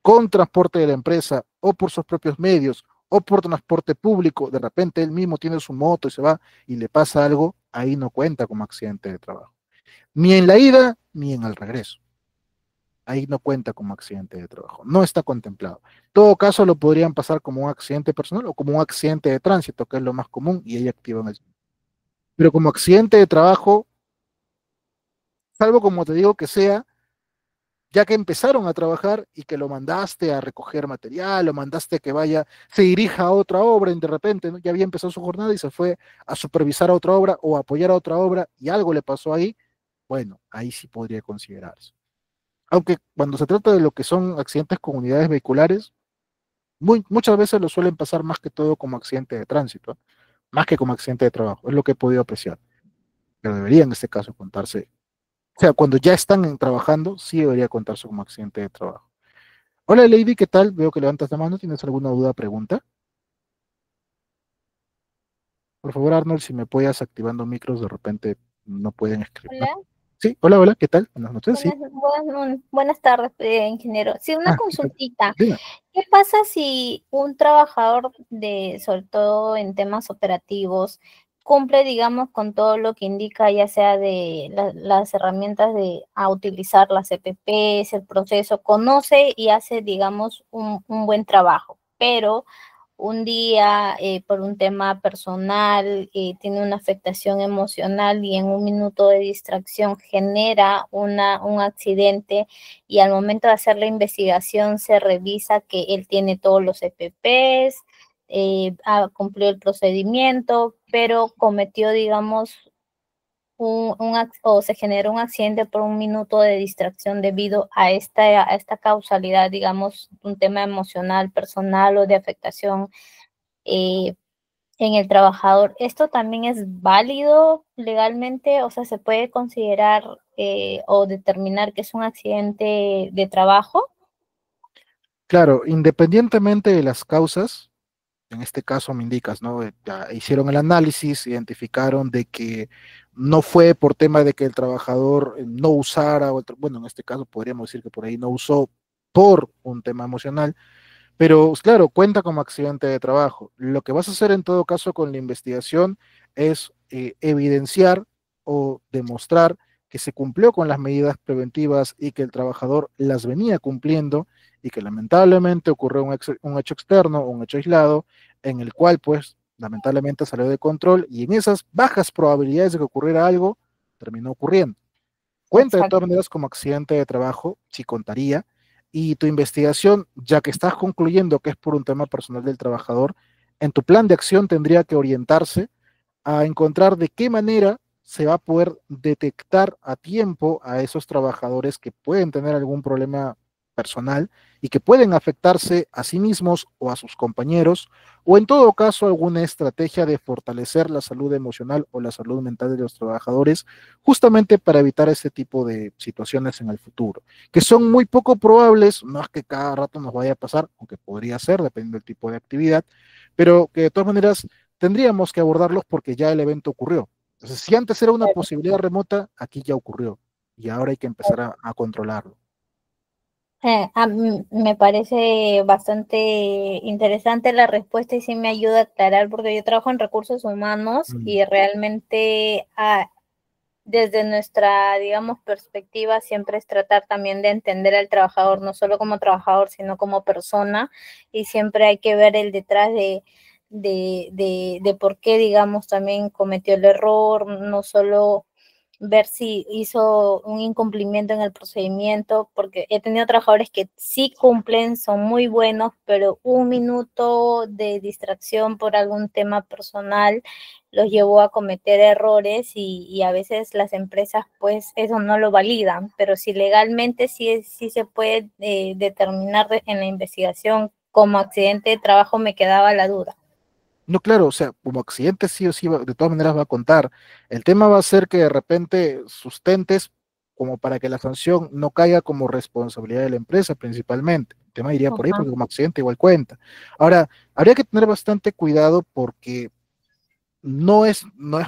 con transporte de la empresa o por sus propios medios o por transporte público, de repente él mismo tiene su moto y se va y le pasa algo, ahí no cuenta como accidente de trabajo. Ni en la ida ni en el regreso. Ahí no cuenta como accidente de trabajo, no está contemplado. En todo caso, lo podrían pasar como un accidente personal o como un accidente de tránsito, que es lo más común, y ahí activan el. Pero como accidente de trabajo, salvo como te digo que sea, ya que empezaron a trabajar y que lo mandaste a recoger material, lo mandaste a que vaya, se dirija a otra obra y de repente, ¿no? Ya había empezado su jornada y se fue a supervisar a otra obra o a apoyar a otra obra y algo le pasó ahí, bueno, ahí sí podría considerarse. Aunque cuando se trata de lo que son accidentes con unidades vehiculares, muchas veces lo suelen pasar más que todo como accidente de tránsito, ¿eh? Más que como accidente de trabajo, es lo que he podido apreciar. Pero debería en este caso contarse, o sea, cuando ya están trabajando, sí debería contarse como accidente de trabajo. Hola Lady, ¿qué tal? Veo que levantas la mano, ¿tienes alguna duda o pregunta? Por favor, Arnold, si me apoyas activando micros, de repente no pueden escribir. ¿No? Hola, Sí, hola, hola, ¿qué tal? Buenas noches, sí. buenas tardes, ingeniero. Sí, una Ah, ¿qué tal? consultita. Dime. ¿Qué pasa si un trabajador sobre todo en temas operativos, cumple, digamos, con todo lo que indica, ya sea de las herramientas a utilizar las EPPs, el proceso, conoce y hace, digamos, un buen trabajo, pero un día por un tema personal tiene una afectación emocional y en un minuto de distracción genera un accidente y al momento de hacer la investigación se revisa que él tiene todos los EPPs, ha cumplido el procedimiento, pero cometió, digamos, o se generó un accidente por un minuto de distracción debido a esta causalidad, digamos, un tema emocional, personal o de afectación eh, en el trabajador. ¿Esto también es válido legalmente? O sea, ¿se puede considerar o determinar que es un accidente de trabajo? Claro, independientemente de las causas, en este caso me indicas, ¿no? Ya hicieron el análisis, identificaron de que no fue por tema de que el trabajador no usara, bueno, en este caso podríamos decir que por ahí no usó por un tema emocional, pero claro, cuenta como accidente de trabajo. Lo que vas a hacer en todo caso con la investigación es evidenciar o demostrar que se cumplió con las medidas preventivas y que el trabajador las venía cumpliendo y que lamentablemente ocurrió un hecho externo, un hecho aislado, en el cual pues lamentablemente salió de control y en esas bajas probabilidades de que ocurriera algo, terminó ocurriendo. Cuenta de Exacto. todas maneras como accidente de trabajo, si contaría, y tu investigación, ya que estás concluyendo que es por un tema personal del trabajador, en tu plan de acción tendría que orientarse a encontrar de qué manera se va a poder detectar a tiempo a esos trabajadores que pueden tener algún problema personal y que pueden afectarse a sí mismos o a sus compañeros, o en todo caso alguna estrategia de fortalecer la salud emocional o la salud mental de los trabajadores, justamente para evitar ese tipo de situaciones en el futuro, que son muy poco probables, no es que cada rato nos vaya a pasar, aunque podría ser, dependiendo del tipo de actividad, pero que de todas maneras tendríamos que abordarlos porque ya el evento ocurrió. Entonces, si antes era una posibilidad remota, aquí ya ocurrió y ahora hay que empezar a controlarlo. Me parece bastante interesante la respuesta y sí me ayuda a aclarar porque yo trabajo en recursos humanos Mm. y realmente desde nuestra, digamos, perspectiva siempre es tratar también de entender al trabajador, no solo como trabajador, sino como persona y siempre hay que ver el detrás de por qué, digamos, también cometió el error, no solo ver si hizo un incumplimiento en el procedimiento, porque he tenido trabajadores que sí cumplen, son muy buenos, pero un minuto de distracción por algún tema personal los llevó a cometer errores y a veces las empresas pues eso no lo validan, pero si legalmente sí se puede determinar en la investigación como accidente de trabajo me quedaba la duda. No, claro, o sea, como accidente sí o sí, de todas maneras va a contar. El tema va a ser que de repente sustentes como para que la sanción no caiga como responsabilidad de la empresa principalmente. El tema iría por ahí Ajá. porque como accidente igual cuenta. Ahora, habría que tener bastante cuidado porque no es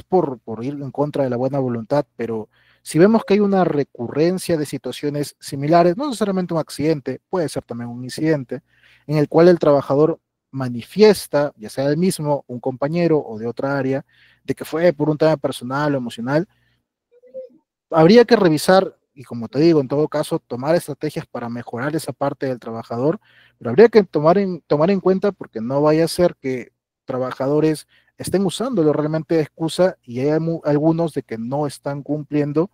por ir en contra de la buena voluntad, pero si vemos que hay una recurrencia de situaciones similares, no necesariamente un accidente, puede ser también un incidente, en el cual el trabajador manifiesta, ya sea el mismo, un compañero o de otra área, de que fue por un tema personal o emocional, habría que revisar, y como te digo, en todo caso, tomar estrategias para mejorar esa parte del trabajador, pero habría que tomar en cuenta porque no vaya a ser que trabajadores estén usándolo realmente de excusa y hay algunos de que no están cumpliendo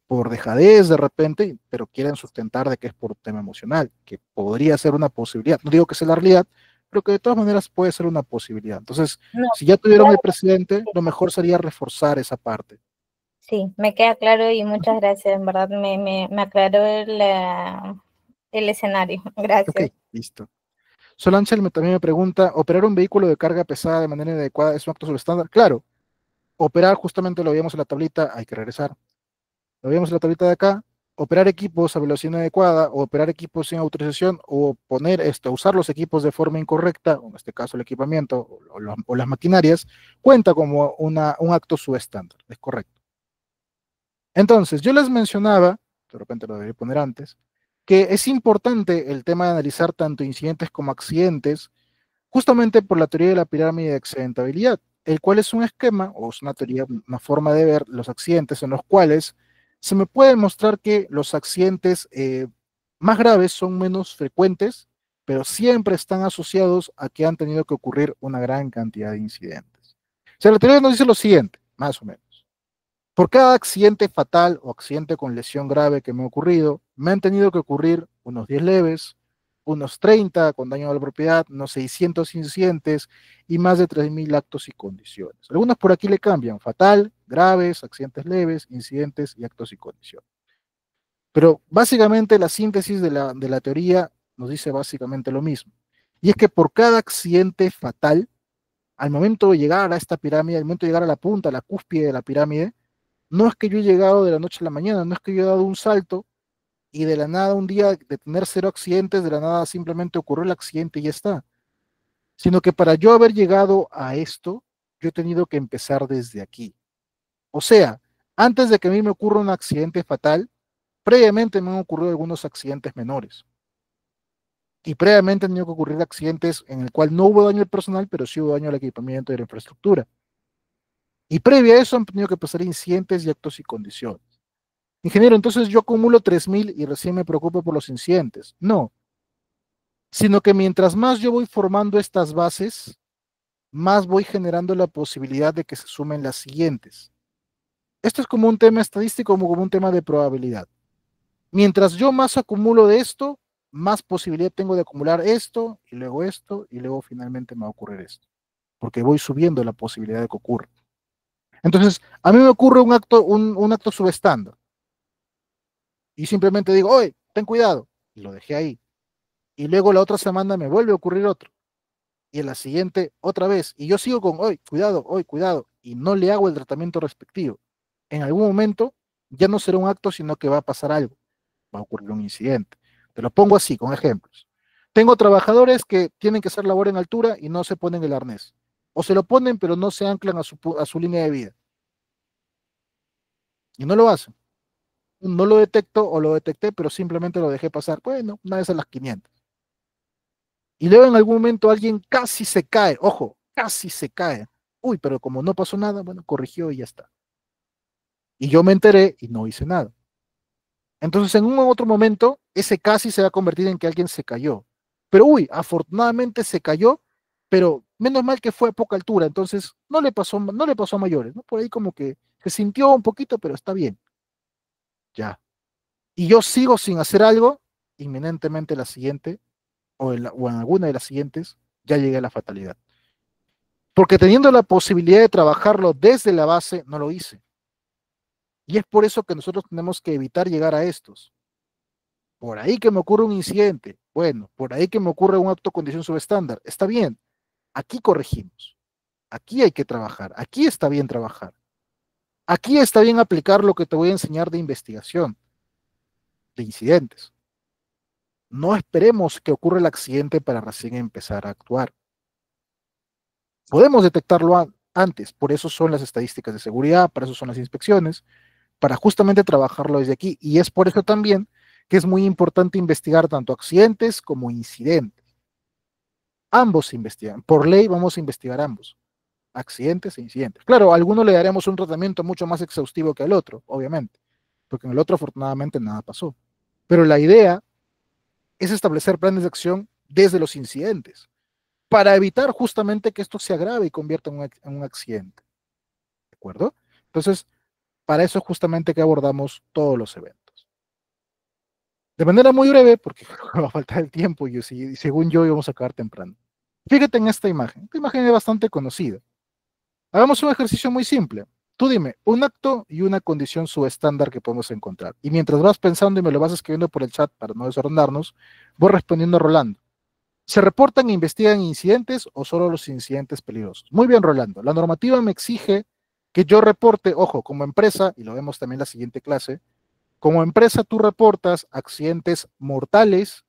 por dejadez de repente, pero quieren sustentar de que es por tema emocional, que podría ser una posibilidad. No digo que sea la realidad, pero que de todas maneras puede ser una posibilidad. Entonces, No, si ya tuvieron claro, el presidente, lo mejor sería reforzar esa parte. sí, me queda claro y muchas gracias, en verdad me aclaró el escenario. Ok, Gracias. listo. Solanchel también me pregunta, ¿operar un vehículo de carga pesada de manera inadecuada es un acto subestándar? Claro, operar justamente lo veíamos en la tablita, hay que regresar. Lo veíamos en la tablita de acá, operar equipos a velocidad inadecuada, o operar equipos sin autorización, o poner esto, usar los equipos de forma incorrecta, o en este caso el equipamiento o las maquinarias, cuenta como un acto subestándar, es correcto. Entonces, yo les mencionaba, de repente lo debería poner antes, que es importante el tema de analizar tanto incidentes como accidentes justamente por la teoría de la pirámide de accidentabilidad, el cual es un esquema o es una teoría, una forma de ver los accidentes en los cuales se me puede mostrar que los accidentes más graves son menos frecuentes, pero siempre están asociados a que han tenido que ocurrir una gran cantidad de incidentes. O sea, la teoría nos dice lo siguiente, más o menos. Por cada accidente fatal o accidente con lesión grave que me ha ocurrido, me han tenido que ocurrir unos 10 leves, unos 30 con daño a la propiedad, unos 600 incidentes y más de 3.000 actos y condiciones. Algunos por aquí le cambian, fatal, graves, accidentes leves, incidentes y actos y condiciones. Pero básicamente la síntesis de la teoría nos dice básicamente lo mismo. Y es que por cada accidente fatal, al momento de llegar a esta pirámide, al momento de llegar a la punta, a la cúspide de la pirámide, no es que yo he llegado de la noche a la mañana, no es que yo he dado un salto y de la nada un día de tener cero accidentes, de la nada simplemente ocurrió el accidente y ya está. Sino que para yo haber llegado a esto, yo he tenido que empezar desde aquí. O sea, antes de que a mí me ocurra un accidente fatal, previamente me han ocurrido algunos accidentes menores. Y previamente han tenido que ocurrir accidentes en el cual no hubo daño al personal, pero sí hubo daño al equipamiento y a la infraestructura. Y previo a eso han tenido que pasar incidentes y actos y condiciones. Ingeniero, entonces yo acumulo 3.000 y recién me preocupo por los incidentes. No, sino que mientras más yo voy formando estas bases, más voy generando la posibilidad de que se sumen las siguientes. Esto es como un tema estadístico, como un tema de probabilidad. Mientras yo más acumulo de esto, más posibilidad tengo de acumular esto, y luego finalmente me va a ocurrir esto, porque voy subiendo la posibilidad de que ocurra. Entonces, a mí me ocurre un acto subestándar, y simplemente digo, oye, ten cuidado, y lo dejé ahí. Y luego la otra semana me vuelve a ocurrir otro, y en la siguiente otra vez, y yo sigo con, oye, cuidado, y no le hago el tratamiento respectivo. En algún momento ya no será un acto, sino que va a pasar algo, va a ocurrir un incidente. Te lo pongo así, con ejemplos. Tengo trabajadores que tienen que hacer labor en altura y no se ponen el arnés. O se lo ponen, pero no se anclan a su línea de vida. Y no lo hacen. No lo detecto o lo detecté, pero simplemente lo dejé pasar. Bueno, una vez a las 500. Y luego en algún momento alguien casi se cae. Ojo, casi se cae. Uy, pero como no pasó nada, bueno, corrigió y ya está. Y yo me enteré y no hice nada. Entonces, en un otro momento, ese casi se va a convertir en que alguien se cayó. Pero, uy, afortunadamente se cayó, pero menos mal que fue a poca altura, entonces no le pasó a mayores, ¿no? Por ahí como que se sintió un poquito, pero está bien, ya. Y yo sigo sin hacer algo, inminentemente la siguiente, o en alguna de las siguientes, ya llegué a la fatalidad. Porque teniendo la posibilidad de trabajarlo desde la base, no lo hice. Y es por eso que nosotros tenemos que evitar llegar a estos. Por ahí que me ocurre un incidente, bueno, por ahí que me ocurre un acto condición subestándar, está bien, aquí corregimos, aquí hay que trabajar, aquí está bien trabajar, aquí está bien aplicar lo que te voy a enseñar de investigación, de incidentes. No esperemos que ocurra el accidente para recién empezar a actuar. Podemos detectarlo antes, por eso son las estadísticas de seguridad, para eso son las inspecciones, para justamente trabajarlo desde aquí. Y es por eso también que es muy importante investigar tanto accidentes como incidentes. Ambos se investigan. Por ley vamos a investigar ambos, accidentes e incidentes. Claro, a alguno le daremos un tratamiento mucho más exhaustivo que al otro, obviamente, porque en el otro afortunadamente nada pasó. Pero la idea es establecer planes de acción desde los incidentes, para evitar justamente que esto se agrave y convierta en un accidente. ¿De acuerdo? Entonces, para eso justamente que abordamos todos los eventos. De manera muy breve, porque va a faltar el tiempo y según yo íbamos a acabar temprano. Fíjate en esta imagen. Esta imagen es bastante conocida. Hagamos un ejercicio muy simple. Tú dime un acto y una condición subestándar que podemos encontrar. Y mientras vas pensando y me lo vas escribiendo por el chat para no desordenarnos, voy respondiendo a Rolando. ¿Se reportan e investigan incidentes o solo los incidentes peligrosos? Muy bien, Rolando. La normativa me exige que yo reporte, ojo, como empresa, y lo vemos también en la siguiente clase, como empresa tú reportas accidentes mortales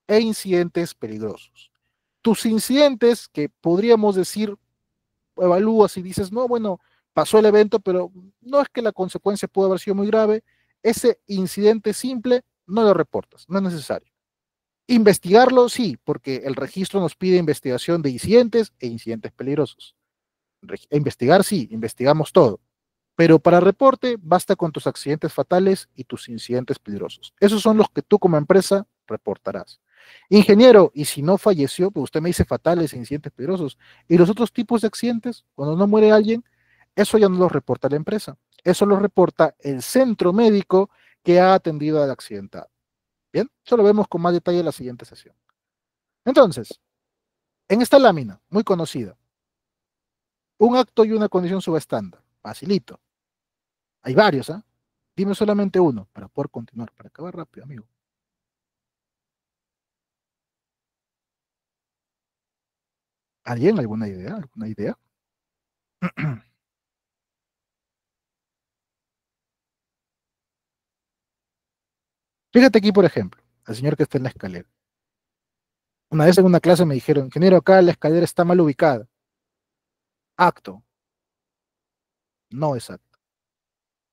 e incidentes peligrosos. Tus incidentes, que podríamos decir evalúas y dices, no, bueno, pasó el evento, pero no es que la consecuencia pudo haber sido muy grave, ese incidente simple no lo reportas, no es necesario. Investigarlo, sí, porque el registro nos pide investigación de incidentes e incidentes peligrosos. Investigar, sí, investigamos todo. Pero para reporte, basta con tus accidentes fatales y tus incidentes peligrosos. Esos son los que tú como empresa reportarás. Ingeniero, y si no falleció, pues usted me dice fatales e incidentes peligrosos. ¿Y los otros tipos de accidentes? Cuando no muere alguien, eso ya no lo reporta la empresa. Eso lo reporta el centro médico que ha atendido al accidentado. Bien, eso lo vemos con más detalle en la siguiente sesión. Entonces, en esta lámina, muy conocida, un acto y una condición subestándar. Facilito. Hay varios, ¿ah? Dime solamente uno para poder continuar, para acabar rápido, amigo. ¿Alguien? ¿Alguna idea? ¿Alguna idea? Fíjate aquí, por ejemplo, el señor que está en la escalera. Una vez en una clase me dijeron, ingeniero, acá la escalera está mal ubicada. Acto, no es acto.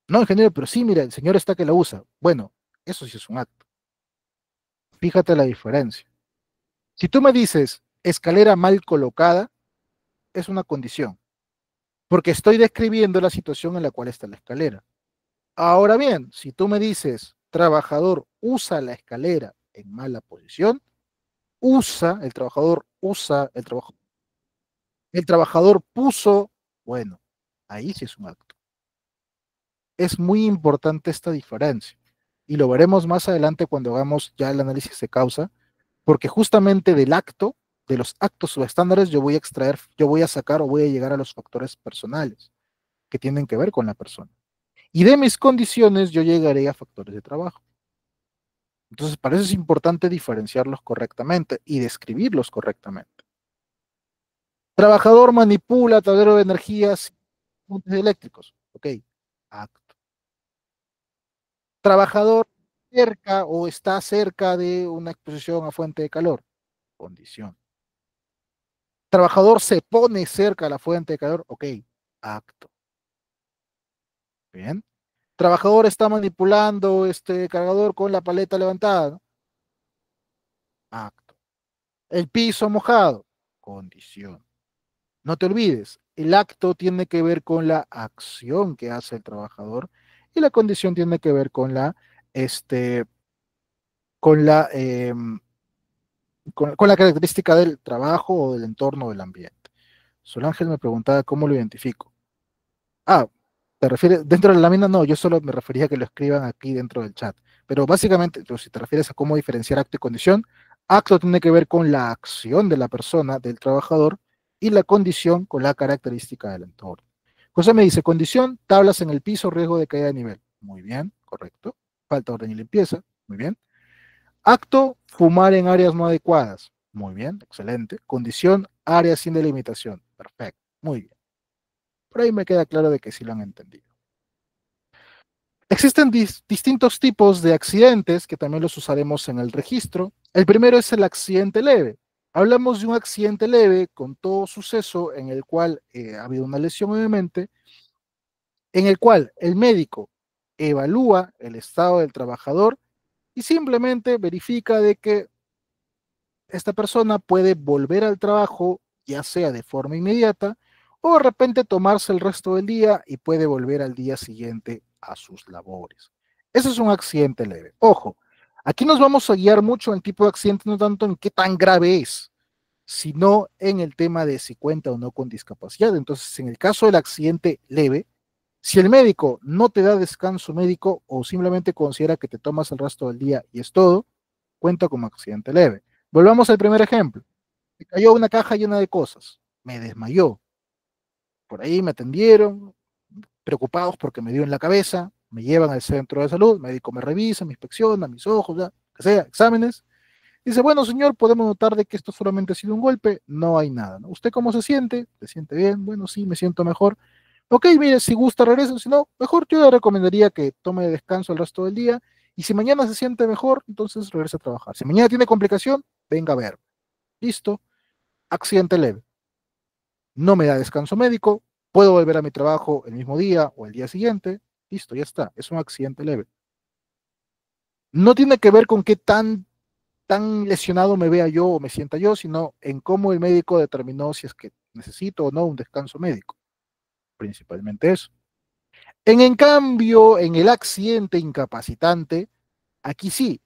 No, ingeniero, pero sí, mira, el señor está que la usa. Bueno, eso sí es un acto. Fíjate la diferencia. Si tú me dices escalera mal colocada, es una condición, porque estoy describiendo la situación en la cual está la escalera. Ahora bien, si tú me dices trabajador usa la escalera en mala posición, el trabajador usa, el trabajador puso, bueno, ahí sí es un acto. Es muy importante esta diferencia y lo veremos más adelante cuando hagamos ya el análisis de causa, porque justamente del acto, de los actos o estándares, yo voy a extraer, yo voy a sacar o voy a llegar a los factores personales que tienen que ver con la persona. Y de mis condiciones yo llegaré a factores de trabajo. Entonces, para eso es importante diferenciarlos correctamente y describirlos correctamente. Trabajador manipula tablero de energías puntos eléctricos. Ok, acto. Trabajador cerca o está cerca de una exposición a fuente de calor. Condición. Trabajador se pone cerca a la fuente de calor. Ok, acto. Bien. Trabajador está manipulando este cargador con la paleta levantada. ¿No? Acto. El piso mojado. Condición. No te olvides, el acto tiene que ver con la acción que hace el trabajador y la condición tiene que ver con este, con la, con la característica del trabajo o del entorno del ambiente. Sol Ángel me preguntaba cómo lo identifico. Ah, ¿te refieres dentro de la lámina? No, yo solo me refería a que lo escriban aquí dentro del chat. Pero básicamente, pues, si te refieres a cómo diferenciar acto y condición, acto tiene que ver con la acción de la persona, del trabajador, y la condición con la característica del entorno. José me dice, condición, tablas en el piso, riesgo de caída de nivel. Muy bien, correcto. Falta orden y limpieza. Muy bien. Acto, fumar en áreas no adecuadas. Muy bien, excelente. Condición, áreas sin delimitación. Perfecto, muy bien. Por ahí me queda claro de que sí lo han entendido. Existen distintos tipos de accidentes que también los usaremos en el registro. El primero es el accidente leve. Hablamos de un accidente leve con todo suceso en el cual ha habido una lesión obviamente, en el cual el médico evalúa el estado del trabajador y simplemente verifica de que esta persona puede volver al trabajo, ya sea de forma inmediata, o de repente tomarse el resto del día y puede volver al día siguiente a sus labores. Ese es un accidente leve. Ojo, aquí nos vamos a guiar mucho en el tipo de accidente, no tanto en qué tan grave es, sino en el tema de si cuenta o no con discapacidad. Entonces, en el caso del accidente leve, si el médico no te da descanso médico o simplemente considera que te tomas el resto del día y es todo, cuenta como accidente leve. Volvamos al primer ejemplo. Me cayó una caja llena de cosas. Me desmayó. Por ahí me atendieron, preocupados porque me dio en la cabeza. Me llevan al centro de salud, el médico me revisa, me inspecciona, mis ojos, ya, que sea, exámenes. Dice, bueno, señor, podemos notar de que esto solamente ha sido un golpe, no hay nada, ¿no? ¿Usted cómo se siente? ¿Se siente bien? Bueno, sí, me siento mejor. Ok, mire, si gusta regresen, si no, mejor yo le recomendaría que tome descanso el resto del día y si mañana se siente mejor, entonces regrese a trabajar. Si mañana tiene complicación, venga a ver. Listo, accidente leve. No me da descanso médico, puedo volver a mi trabajo el mismo día o el día siguiente. Listo, ya está, es un accidente leve. No tiene que ver con qué tan lesionado me vea yo o me sienta yo, sino en cómo el médico determinó si es que necesito o no un descanso médico. Principalmente eso. En cambio, en el accidente incapacitante, aquí sí,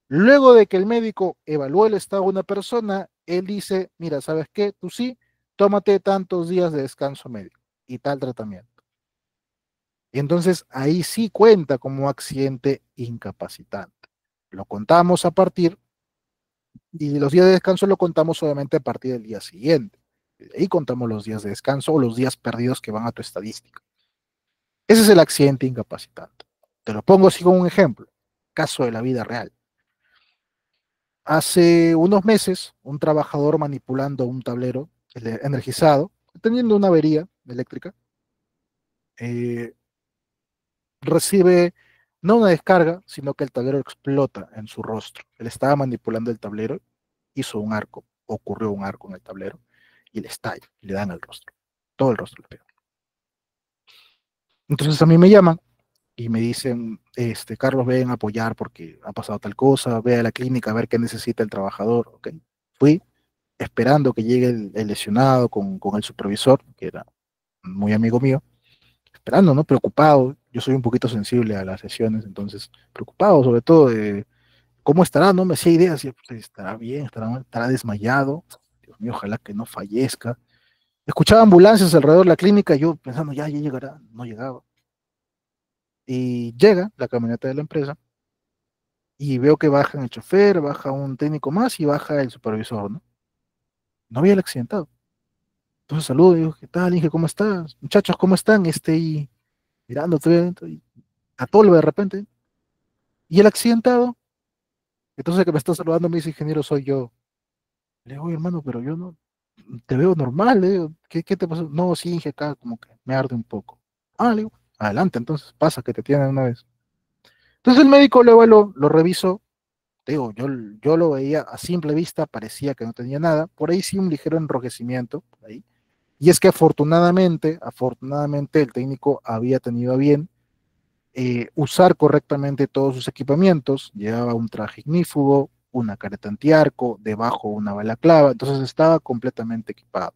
luego de que el médico evaluó el estado de una persona, él dice, mira, ¿sabes qué? Tú sí, tómate tantos días de descanso médico y tal tratamiento. Y entonces ahí sí cuenta como accidente incapacitante. Lo contamos a partir, y los días de descanso lo contamos obviamente a partir del día siguiente. Ahí contamos los días de descanso o los días perdidos que van a tu estadística. Ese es el accidente incapacitante. Te lo pongo así como un ejemplo, caso de la vida real. Hace unos meses, un trabajador manipulando un tablero energizado, teniendo una avería eléctrica, eh, recibe no una descarga, sino que el tablero explota en su rostro. Él estaba manipulando el tablero, hizo un arco, ocurrió un arco en el tablero, y le estalla, y le dan el rostro. Todo el rostro le pega. Entonces a mí me llaman y me dicen, Carlos, ven a apoyar porque ha pasado tal cosa, ve a la clínica a ver qué necesita el trabajador, ¿ok? Fui esperando que llegue el lesionado con el supervisor, que era muy amigo mío, esperando, ¿no? Preocupado. Yo soy un poquito sensible a las lesiones, entonces preocupado sobre todo de cómo estará, no me hacía ideas, y, pues, estará bien, estará mal, estará desmayado, Dios mío, ojalá que no fallezca. Escuchaba ambulancias alrededor de la clínica, yo pensando, ya llegará, no llegaba. Y llega la camioneta de la empresa y veo que bajan el chofer, baja un técnico más y baja el supervisor, ¿no? No había el accidentado. Entonces saludo, digo, ¿qué tal, Inge? ¿Cómo estás? Muchachos, ¿cómo están? Y mirando todo, y a Tolva de repente. ¿Y el accidentado? Entonces el que me está saludando me dice, ingeniero, soy yo. Le digo, "Oye, hermano, pero yo no te veo normal, le digo, ¿qué te pasó? No, sí, Inge, acá como que me arde un poco. Ah, le digo, adelante, entonces pasa que te tienen una vez. Entonces el médico luego lo revisó. Te digo, yo lo veía a simple vista, parecía que no tenía nada, por ahí sí un ligero enrojecimiento, por ahí. Y es que afortunadamente el técnico había tenido a bien usar correctamente todos sus equipamientos, llevaba un traje ignífugo, una careta antiarco, debajo una balaclava, entonces estaba completamente equipado.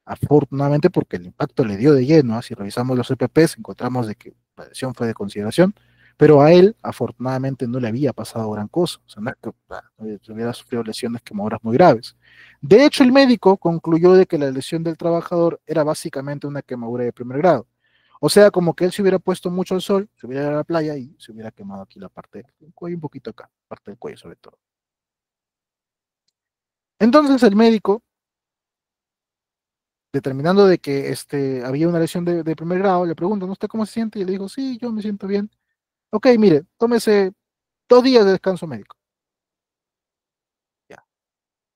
Afortunadamente porque el impacto le dio de lleno, ¿ah? Si revisamos los EPPs encontramos de que la lesión fue de consideración, pero a él afortunadamente no le había pasado gran cosa, o sea, no es que hubiera sufrido lesiones quemaduras muy graves. De hecho, el médico concluyó de que la lesión del trabajador era básicamente una quemadura de primer grado. O sea, como que él se hubiera puesto mucho al sol, se hubiera ido a la playa y se hubiera quemado aquí la parte del cuello, un poquito acá, parte del cuello sobre todo. Entonces el médico, determinando de que había una lesión de primer grado, le preguntan, ¿no? ¿Usted cómo se siente? Y le dijo, sí, yo me siento bien. Ok, mire, tómese 2 días de descanso médico. Ya.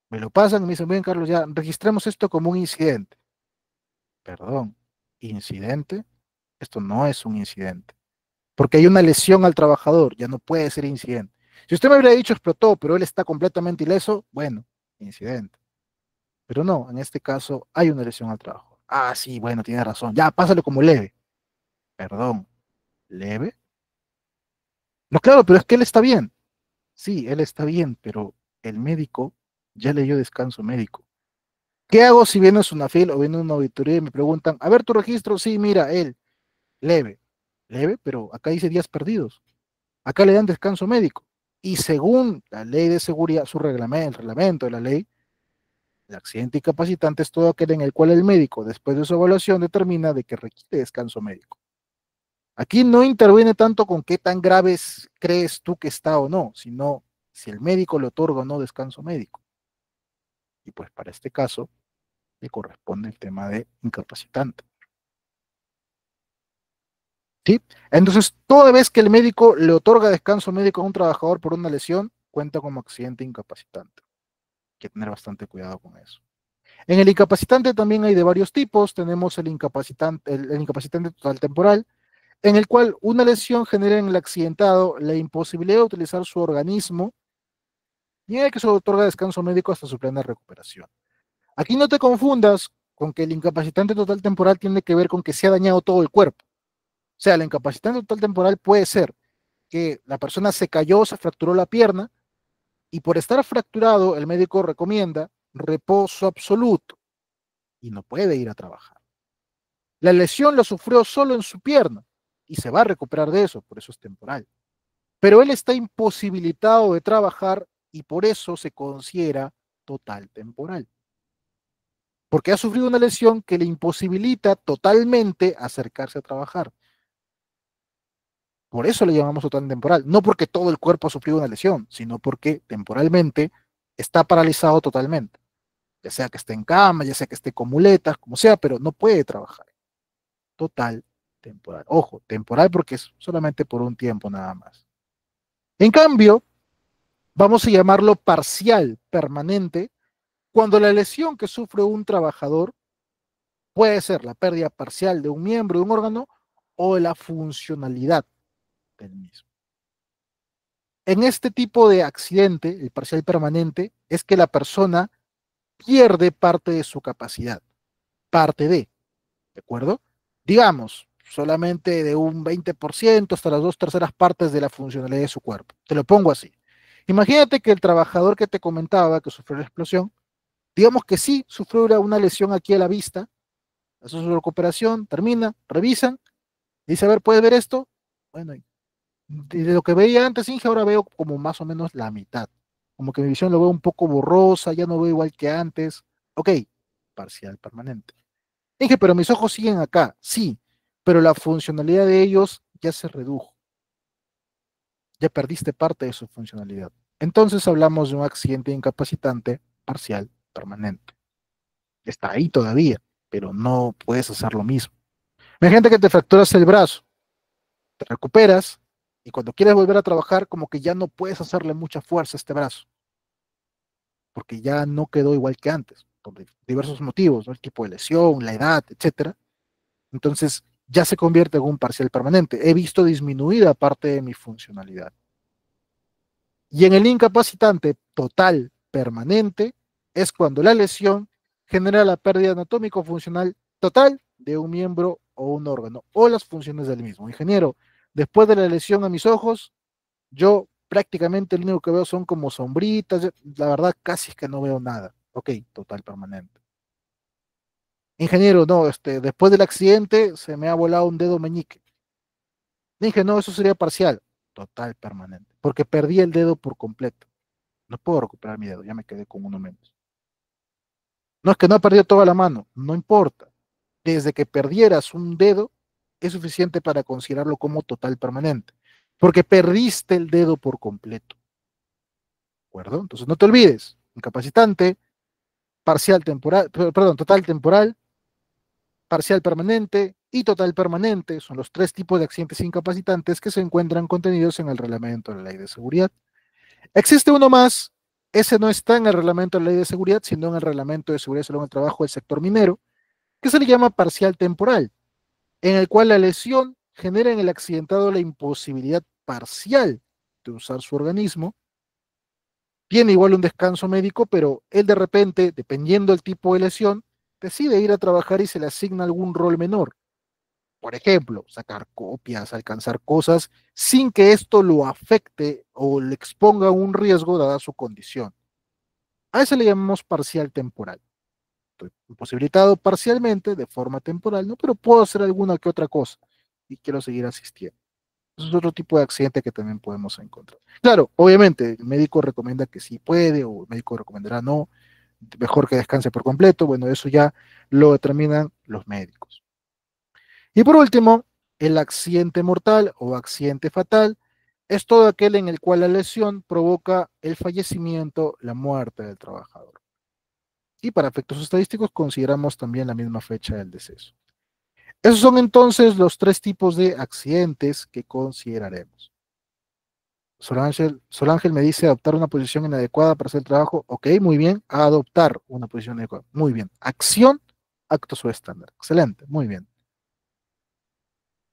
Me lo pasan y me dicen, bien, Carlos, ya registremos esto como un incidente. Perdón, ¿incidente? Esto no es un incidente. Porque hay una lesión al trabajador, ya no puede ser incidente. Si usted me hubiera dicho explotó, pero él está completamente ileso, bueno, incidente. Pero no, en este caso hay una lesión al trabajo. Ah, sí, bueno, tiene razón. Ya, pásalo como leve. Perdón, ¿leve? No, claro, pero es que él está bien. Sí, él está bien, pero el médico ya le dio descanso médico. ¿Qué hago si viene una fila o viene una auditoría y me preguntan, a ver tu registro? Sí, mira, él, leve. Leve, pero acá dice días perdidos. Acá le dan descanso médico. Y según la ley de seguridad, su reglamento, el reglamento de la ley, el accidente incapacitante es todo aquel en el cual el médico, después de su evaluación, determina de que requiere descanso médico. Aquí no interviene tanto con qué tan graves crees tú que está o no, sino si el médico le otorga o no descanso médico. Y pues para este caso le corresponde el tema de incapacitante. ¿Sí? Entonces, toda vez que el médico le otorga descanso médico a un trabajador por una lesión, cuenta como accidente incapacitante. Hay que tener bastante cuidado con eso. En el incapacitante también hay de varios tipos. Tenemos el incapacitante total temporal, en el cual una lesión genera en el accidentado la imposibilidad de utilizar su organismo y en el que se otorga descanso médico hasta su plena recuperación. Aquí no te confundas con que el incapacitante total temporal tiene que ver con que se ha dañado todo el cuerpo. O sea, el incapacitante total temporal puede ser que la persona se cayó, se fracturó la pierna y por estar fracturado el médico recomienda reposo absoluto y no puede ir a trabajar. La lesión la sufrió solo en su pierna y se va a recuperar de eso, por eso es temporal. Pero él está imposibilitado de trabajar y por eso se considera total temporal. Porque ha sufrido una lesión que le imposibilita totalmente acercarse a trabajar. Por eso le llamamos total temporal. No porque todo el cuerpo ha sufrido una lesión, sino porque temporalmente está paralizado totalmente. Ya sea que esté en cama, ya sea que esté con muletas, como sea, pero no puede trabajar. Total temporal. Ojo, temporal porque es solamente por un tiempo nada más. En cambio, vamos a llamarlo parcial, permanente, cuando la lesión que sufre un trabajador puede ser la pérdida parcial de un miembro, de un órgano, o la funcionalidad del mismo. En este tipo de accidente, el parcial permanente, es que la persona pierde parte de su capacidad, parte ¿de acuerdo? Digamos, solamente de un 20% hasta las 2/3 partes de la funcionalidad de su cuerpo. Te lo pongo así. Imagínate que el trabajador que te comentaba que sufrió la explosión, digamos que sí sufrió una lesión aquí a la vista, hace su recuperación, termina, revisan, dice, a ver, ¿puedes ver esto? Bueno, y de lo que veía antes, Inge, ahora veo como más o menos la mitad. Como que mi visión lo veo un poco borrosa, ya no veo igual que antes. Ok, parcial permanente. Dije, pero mis ojos siguen acá, sí, pero la funcionalidad de ellos ya se redujo, ya perdiste parte de su funcionalidad. Entonces hablamos de un accidente incapacitante parcial permanente. Está ahí todavía, pero no puedes hacer lo mismo. Imagínate que te fracturas el brazo, te recuperas y cuando quieres volver a trabajar, como que ya no puedes hacerle mucha fuerza a este brazo, porque ya no quedó igual que antes, por diversos motivos, ¿no? El tipo de lesión, la edad, etcétera. Entonces ya se convierte en un parcial permanente. He visto disminuida parte de mi funcionalidad. Y en el incapacitante total permanente es cuando la lesión genera la pérdida anatómico-funcional total de un miembro o un órgano o las funciones del mismo. Ingeniero, después de la lesión a mis ojos, yo prácticamente lo único que veo son como sombritas, la verdad casi es que no veo nada. Ok, total permanente. Ingeniero, no, después del accidente se me ha volado un dedo meñique. Dije, no, eso sería parcial, total permanente, porque perdí el dedo por completo. No puedo recuperar mi dedo, ya me quedé con uno menos. No es que no he perdido toda la mano, no importa. Desde que perdieras un dedo, es suficiente para considerarlo como total permanente, porque perdiste el dedo por completo. ¿De acuerdo? Entonces no te olvides, incapacitante, parcial temporal, perdón, total temporal, parcial permanente y total permanente son los tres tipos de accidentes incapacitantes que se encuentran contenidos en el reglamento de la ley de seguridad. Existe uno más, ese no está en el reglamento de la ley de seguridad, sino en el reglamento de seguridad y salud en el trabajo del sector minero, que se le llama parcial temporal, en el cual la lesión genera en el accidentado la imposibilidad parcial de usar su organismo. Tiene igual un descanso médico, pero él de repente, dependiendo del tipo de lesión, decide ir a trabajar y se le asigna algún rol menor. Por ejemplo, sacar copias, alcanzar cosas sin que esto lo afecte o le exponga a un riesgo dada su condición. A eso le llamamos parcial temporal. Estoy imposibilitado parcialmente de forma temporal, ¿no? Pero puedo hacer alguna que otra cosa y quiero seguir asistiendo. Eso es otro tipo de accidente que también podemos encontrar. Claro, obviamente, el médico recomienda que sí puede o el médico recomendará no, mejor que descanse por completo. Bueno, eso ya lo determinan los médicos. Y por último, el accidente mortal o accidente fatal es todo aquel en el cual la lesión provoca el fallecimiento, la muerte del trabajador. Y para efectos estadísticos consideramos también la misma fecha del deceso. Esos son entonces los tres tipos de accidentes que consideraremos. Solángel me dice adoptar una posición inadecuada para hacer el trabajo. Ok, muy bien. Adoptar una posición inadecuada. Muy bien. Acción, acto subestándar. Excelente, muy bien.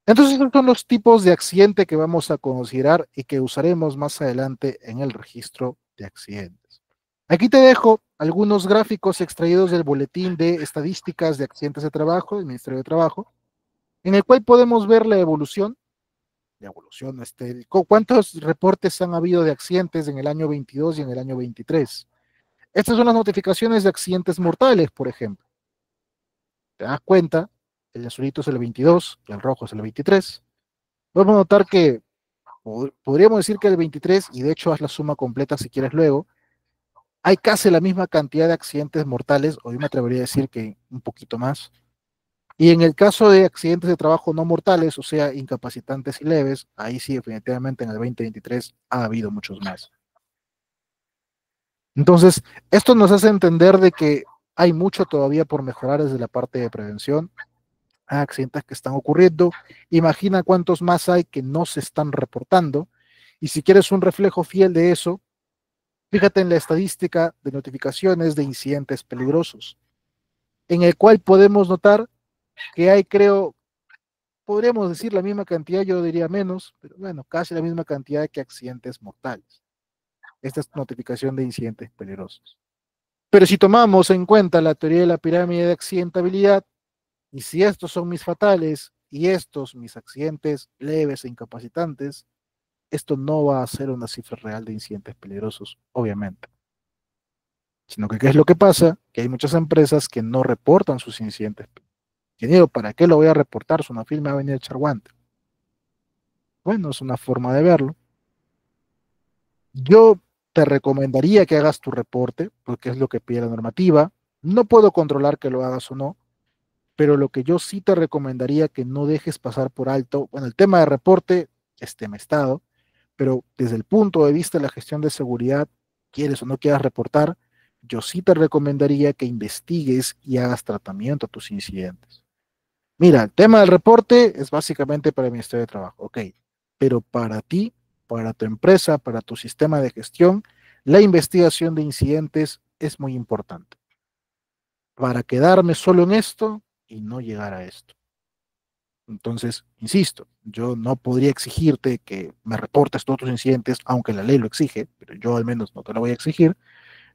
Entonces, estos son los tipos de accidente que vamos a considerar y que usaremos más adelante en el registro de accidentes. Aquí te dejo algunos gráficos extraídos del boletín de estadísticas de accidentes de trabajo del Ministerio de Trabajo, en el cual podemos ver cuántos reportes han habido de accidentes en el año 22 y en el año 23. Estas son las notificaciones de accidentes mortales, por ejemplo. Te das cuenta, el azulito es el 22 y el rojo es el 23. Podemos notar que podríamos decir que el 23, y de hecho haz la suma completa si quieres luego, hay casi la misma cantidad de accidentes mortales, o yo me atrevería a decir que un poquito más. Y en el caso de accidentes de trabajo no mortales, o sea, incapacitantes y leves, ahí sí definitivamente en el 2023 ha habido muchos más. Entonces, esto nos hace entender de que hay mucho todavía por mejorar desde la parte de prevención. Hay accidentes que están ocurriendo. Imagina cuántos más hay que no se están reportando. Y si quieres un reflejo fiel de eso, fíjate en la estadística de notificaciones de incidentes peligrosos, en el cual podemos notar que hay, creo, podríamos decir la misma cantidad, yo diría menos, pero bueno, casi la misma cantidad que accidentes mortales. Esta es notificación de incidentes peligrosos. Pero si tomamos en cuenta la teoría de la pirámide de accidentabilidad, y si estos son mis fatales y estos mis accidentes leves e incapacitantes, esto no va a ser una cifra real de incidentes peligrosos, obviamente. Sino que, ¿qué es lo que pasa? Que hay muchas empresas que no reportan sus incidentes. Ingeniero, ¿para qué lo voy a reportar? Su firma va a venir a echar guante. Bueno, es una forma de verlo. Yo te recomendaría que hagas tu reporte, porque es lo que pide la normativa. No puedo controlar que lo hagas o no, pero lo que yo sí te recomendaría que no dejes pasar por alto, bueno, el tema de reporte es tema Estado, pero desde el punto de vista de la gestión de seguridad, quieres o no quieras reportar, yo sí te recomendaría que investigues y hagas tratamiento a tus incidentes. Mira, el tema del reporte es básicamente para el Ministerio de Trabajo, ok, pero para ti, para tu empresa, para tu sistema de gestión, la investigación de incidentes es muy importante. Para quedarme solo en esto y no llegar a esto. Entonces, insisto, yo no podría exigirte que me reportes todos tus incidentes, aunque la ley lo exige, pero yo al menos no te lo voy a exigir,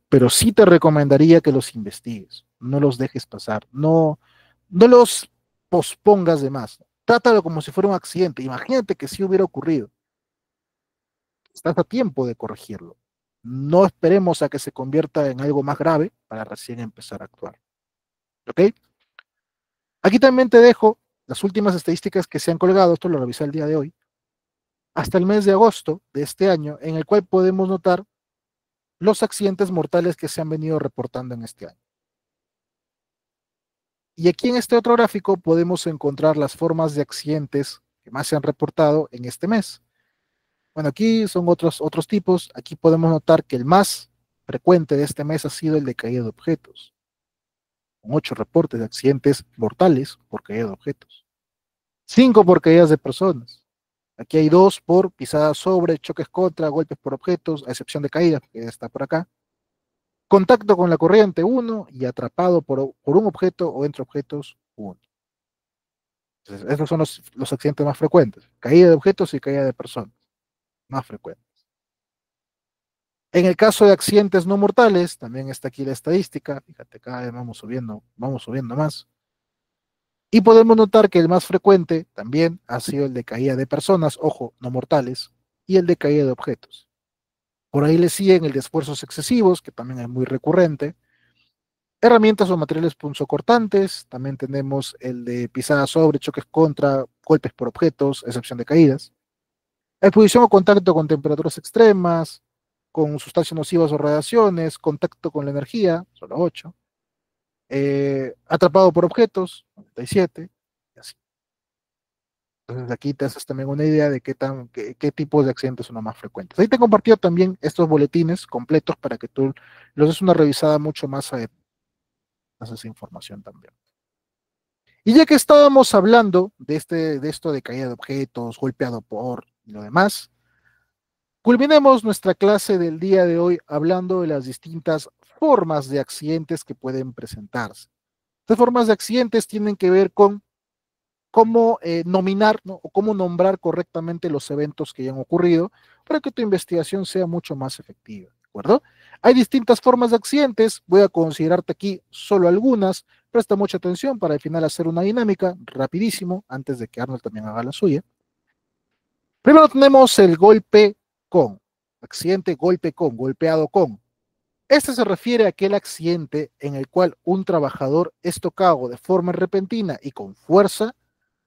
pero sí te recomendaría que los investigues, no los dejes pasar, no los pospongas de más. Trátalo como si fuera un accidente. Imagínate que si hubiera ocurrido. Estás a tiempo de corregirlo. No esperemos a que se convierta en algo más grave para recién empezar a actuar. ¿Ok? Aquí también te dejo las últimas estadísticas que se han colgado, esto lo revisé el día de hoy, hasta el mes de agosto de este año, en el cual podemos notar los accidentes mortales que se han venido reportando en este año. Y aquí en este otro gráfico podemos encontrar las formas de accidentes que más se han reportado en este mes. Bueno, aquí son otros tipos. Aquí podemos notar que el más frecuente de este mes ha sido el de caída de objetos, con 8 reportes de accidentes mortales por caída de objetos, 5 por caídas de personas. Aquí hay 2 por pisadas sobre, choques contra, golpes por objetos, a excepción de caídas, que está por acá. Contacto con la corriente, 1, y atrapado por un objeto o entre objetos, 1. Entonces, esos son los accidentes más frecuentes. Caída de objetos y caída de personas, más frecuentes. En el caso de accidentes no mortales, también está aquí la estadística. Fíjate, cada vez vamos subiendo más. Y podemos notar que el más frecuente también ha sido el de caída de personas, ojo, no mortales, y el de caída de objetos. Por ahí le siguen el de esfuerzos excesivos, que también es muy recurrente. Herramientas o materiales punzocortantes, también tenemos el de pisadas sobre, choques contra, golpes por objetos, excepción de caídas. Exposición o contacto con temperaturas extremas, con sustancias nocivas o radiaciones, contacto con la energía, solo 8. Atrapado por objetos, 97. Y así. Entonces aquí te haces también una idea de qué tipos de accidentes son los más frecuentes. Ahí te he compartido también estos boletines completos para que tú los des una revisada mucho más a esa información también. Y ya que estábamos hablando de esto de caída de objetos, golpeado por y lo demás, culminemos nuestra clase del día de hoy hablando de las distintas formas de accidentes que pueden presentarse. Estas formas de accidentes tienen que ver con cómo nominar, ¿no? O cómo nombrar correctamente los eventos que ya han ocurrido para que tu investigación sea mucho más efectiva, ¿de acuerdo? Hay distintas formas de accidentes, voy a considerarte aquí solo algunas, presta mucha atención para al final hacer una dinámica rapidísimo, antes de que Arnold también haga la suya. Primero tenemos el golpe con, accidente golpe con, golpeado con. Este se refiere a aquel accidente en el cual un trabajador es tocado de forma repentina y con fuerza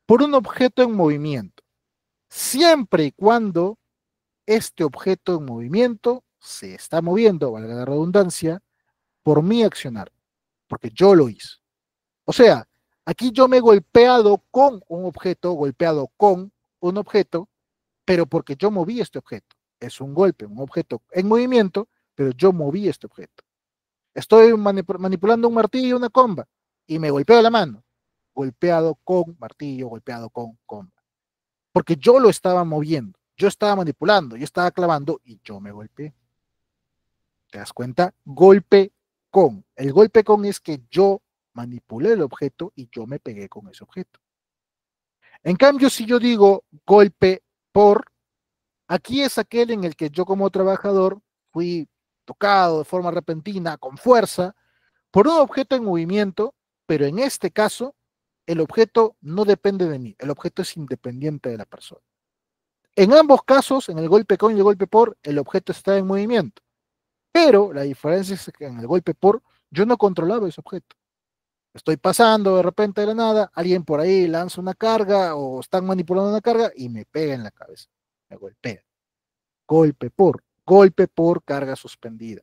por un objeto en movimiento, siempre y cuando este objeto en movimiento se está moviendo, valga la redundancia, por mi accionar, porque yo lo hice. O sea, aquí yo me he golpeado con un objeto, golpeado con un objeto, pero porque yo moví este objeto. Es un golpe, un objeto en movimiento, pero yo moví este objeto. Estoy manipulando un martillo y una comba y me golpeo la mano. Golpeado con martillo, golpeado con comba. Porque yo lo estaba moviendo, yo estaba manipulando, yo estaba clavando y yo me golpeé. ¿Te das cuenta? Golpe con. El golpe con es que yo manipulé el objeto y yo me pegué con ese objeto. En cambio, si yo digo golpe por, aquí es aquel en el que yo como trabajador fui tocado de forma repentina, con fuerza, por un objeto en movimiento, pero en este caso, el objeto no depende de mí, el objeto es independiente de la persona. En ambos casos, en el golpe con y el golpe por, el objeto está en movimiento. Pero la diferencia es que en el golpe por, yo no controlaba ese objeto. Estoy pasando de repente de la nada, alguien por ahí lanza una carga o están manipulando una carga y me pega en la cabeza. Me golpea. Golpe por carga suspendida.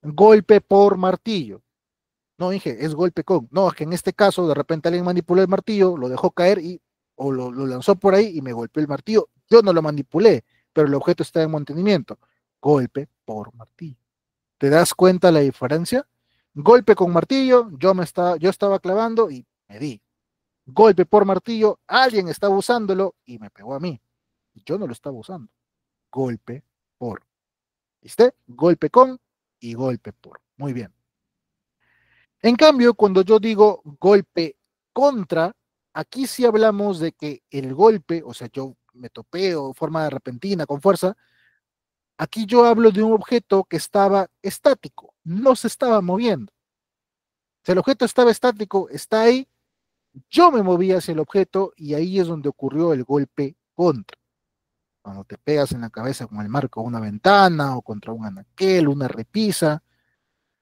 Golpe por martillo. No, dije, es golpe con. No, es que en este caso de repente alguien manipuló el martillo, lo dejó caer y o lo lanzó por ahí y me golpeó el martillo. Yo no lo manipulé, pero el objeto está en mantenimiento. Golpe por martillo. ¿Te das cuenta la diferencia? Golpe con martillo, yo estaba clavando y me di. Golpe por martillo, alguien estaba usándolo y me pegó a mí. Yo no lo estaba usando. Golpe por. ¿Viste? Golpe con y golpe por. Muy bien. En cambio, cuando yo digo golpe contra, aquí sí hablamos de que el golpe, o sea, yo me topeo de forma repentina, con fuerza, aquí yo hablo de un objeto que estaba estático, no se estaba moviendo. Si el objeto estaba estático, está ahí, yo me moví hacia el objeto y ahí es donde ocurrió el golpe contra. Cuando te pegas en la cabeza con el marco de una ventana o contra un anaquel, una repisa,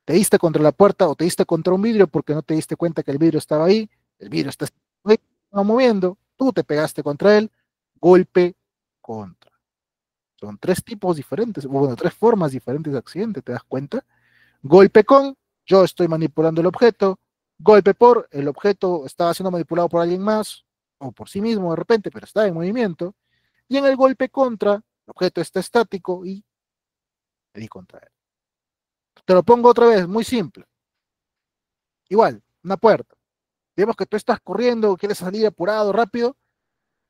te diste contra la puerta o te diste contra un vidrio porque no te diste cuenta que el vidrio estaba ahí, el vidrio está moviendo, tú te pegaste contra él, golpe contra. Son tres tipos diferentes, bueno, tres formas diferentes de accidente, ¿te das cuenta? Golpe con, yo estoy manipulando el objeto. Golpe por, el objeto estaba siendo manipulado por alguien más o por sí mismo de repente, pero está en movimiento. Y en el golpe contra, el objeto está estático y le di contra él. Te lo pongo otra vez, muy simple. Igual, una puerta. Digamos que tú estás corriendo, quieres salir apurado, rápido,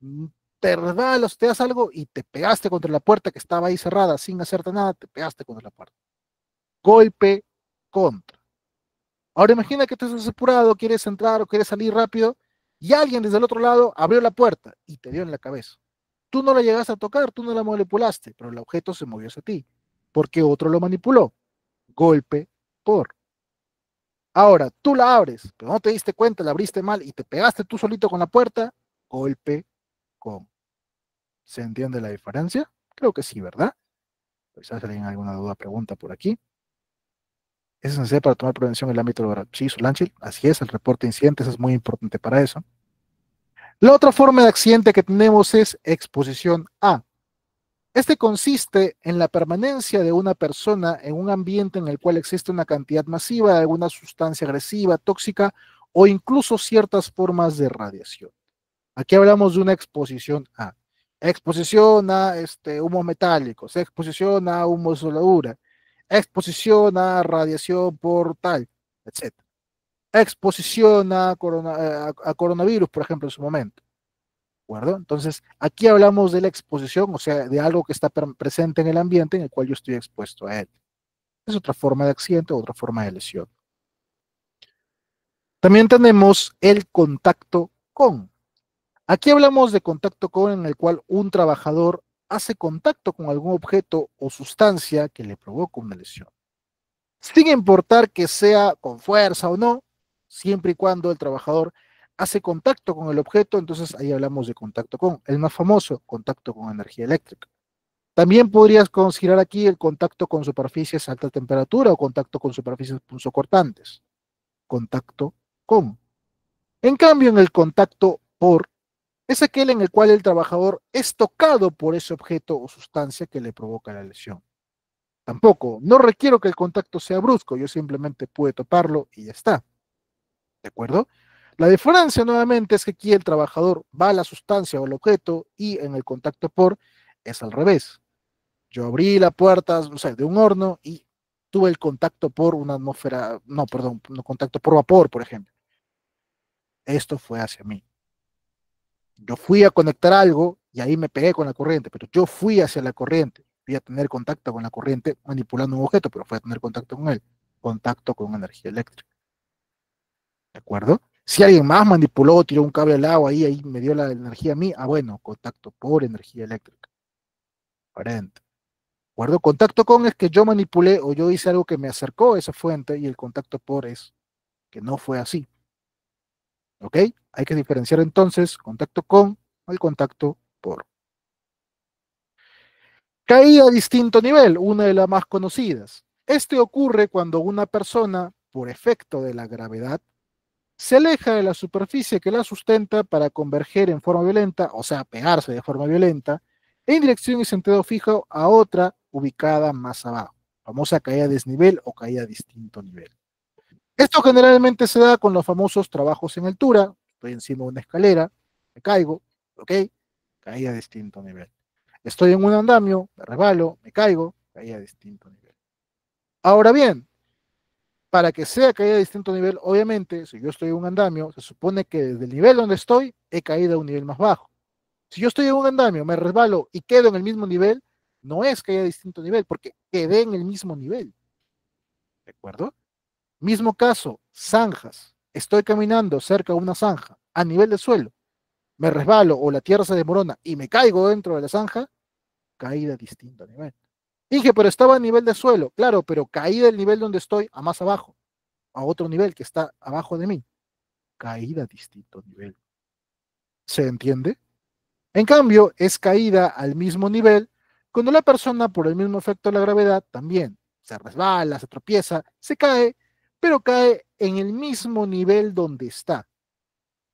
mm, te resbalas, te das algo y te pegaste contra la puerta que estaba ahí cerrada sin hacerte nada, te pegaste contra la puerta. Golpe contra. Ahora imagina que tú estás apurado, quieres entrar o quieres salir rápido y alguien desde el otro lado abrió la puerta y te dio en la cabeza. Tú no la llegaste a tocar, tú no la manipulaste, pero el objeto se movió hacia ti porque otro lo manipuló. Golpe por. Ahora, tú la abres, pero no te diste cuenta, la abriste mal y te pegaste tú solito con la puerta. Golpe con. ¿Se entiende la diferencia? Creo que sí, ¿verdad? Pues si alguien alguna duda, pregunta por aquí. Es necesario para tomar prevención en el ámbito laboral. Sí, Solanchil, así es, el reporte de incidentes es muy importante para eso. La otra forma de accidente que tenemos es exposición a. Este consiste en la permanencia de una persona en un ambiente en el cual existe una cantidad masiva de alguna sustancia agresiva, tóxica o incluso ciertas formas de radiación. Aquí hablamos de una exposición a. Exposición a humos metálicos, exposición a humo de soldadura, exposición a radiación por tal, etc. Exposición a coronavirus, por ejemplo, en su momento. ¿De acuerdo? Entonces, aquí hablamos de la exposición, o sea, de algo que está presente en el ambiente en el cual yo estoy expuesto a él. Es otra forma de accidente, otra forma de lesión. También tenemos el contacto con. Aquí hablamos de contacto con en el cual un trabajador hace contacto con algún objeto o sustancia que le provoca una lesión. Sin importar que sea con fuerza o no, siempre y cuando el trabajador hace contacto con el objeto, entonces ahí hablamos de contacto con. El más famoso, contacto con energía eléctrica. También podrías considerar aquí el contacto con superficies a alta temperatura o contacto con superficies punzocortantes. Contacto con. En cambio, en el contacto por, es aquel en el cual el trabajador es tocado por ese objeto o sustancia que le provoca la lesión. Tampoco, no requiero que el contacto sea brusco, yo simplemente puedo toparlo y ya está. ¿De acuerdo? La diferencia nuevamente es que aquí el trabajador va a la sustancia o el objeto y en el contacto por es al revés. Yo abrí la puerta, o sea, de un horno y tuve el contacto por una atmósfera, no, perdón, no, contacto por vapor, por ejemplo. Esto fue hacia mí. Yo fui a conectar algo y ahí me pegué con la corriente, pero yo fui hacia la corriente, fui a tener contacto con la corriente manipulando un objeto, pero fui a tener contacto con él, contacto con energía eléctrica. ¿De acuerdo? Si alguien más manipuló, tiró un cable al agua ahí me dio la energía a mí, bueno, contacto por energía eléctrica. Aparente. ¿De acuerdo? Contacto con es que yo manipulé o yo hice algo que me acercó a esa fuente y el contacto por es que no fue así. ¿Ok? Hay que diferenciar entonces contacto con el contacto por. Caída a distinto nivel, una de las más conocidas. Este ocurre cuando una persona, por efecto de la gravedad, se aleja de la superficie que la sustenta para converger en forma violenta, o sea, pegarse de forma violenta, en dirección y sentido fijo a otra ubicada más abajo, famosa caída a desnivel o caída a distinto nivel. Esto generalmente se da con los famosos trabajos en altura, estoy encima de una escalera, me caigo, ok, caída a distinto nivel. Estoy en un andamio, me resbalo, me caigo, caída a distinto nivel. Ahora bien, para que sea caída a distinto nivel, obviamente, si yo estoy en un andamio, se supone que desde el nivel donde estoy, he caído a un nivel más bajo. Si yo estoy en un andamio, me resbalo y quedo en el mismo nivel, no es caída a distinto nivel, porque quedé en el mismo nivel. ¿De acuerdo? Mismo caso, zanjas. Estoy caminando cerca de una zanja, a nivel de suelo, me resbalo o la tierra se desmorona y me caigo dentro de la zanja, caída a distinto nivel. Dije, pero estaba a nivel de suelo, claro, pero caí del nivel donde estoy a más abajo, a otro nivel que está abajo de mí. Caída a distinto nivel. ¿Se entiende? En cambio, es caída al mismo nivel cuando la persona, por el mismo efecto de la gravedad, también se resbala, se tropieza, se cae, pero cae en el mismo nivel donde está.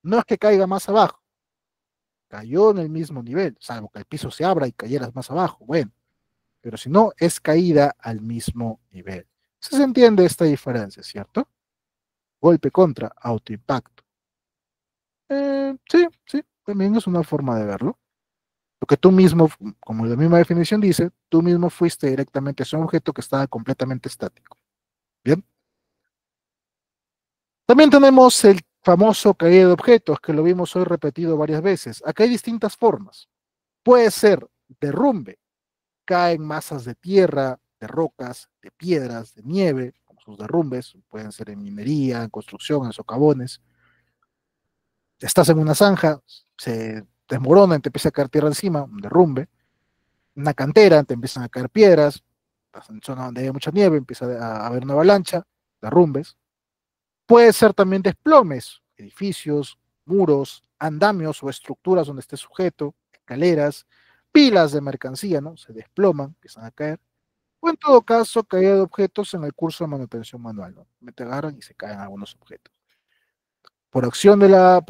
No es que caiga más abajo, cayó en el mismo nivel, salvo que el piso se abra y cayeras más abajo. Bueno, pero si no, es caída al mismo nivel. Se entiende esta diferencia, ¿cierto? Golpe contra autoimpacto. Sí, sí, también es una forma de verlo. Porque tú mismo, como la misma definición dice, tú mismo fuiste directamente a un objeto que estaba completamente estático. Bien. También tenemos el famoso caída de objetos, que lo vimos hoy repetido varias veces. Acá hay distintas formas. Puede ser derrumbe, caen masas de tierra, de rocas, de piedras, de nieve, como sus derrumbes, pueden ser en minería, en construcción, en socavones. Estás en una zanja, se desmorona, te empieza a caer tierra encima, un derrumbe. Una cantera, te empiezan a caer piedras, estás en zona donde hay mucha nieve, empieza a haber una avalancha, derrumbes. Puede ser también desplomes, edificios, muros, andamios o estructuras donde esté sujeto, escaleras, pilas de mercancía, ¿no? Se desploman, empiezan a caer. O en todo caso, caída de objetos en el curso de manutención manual, ¿no? Te agarran y se caen algunos objetos. Por acción de la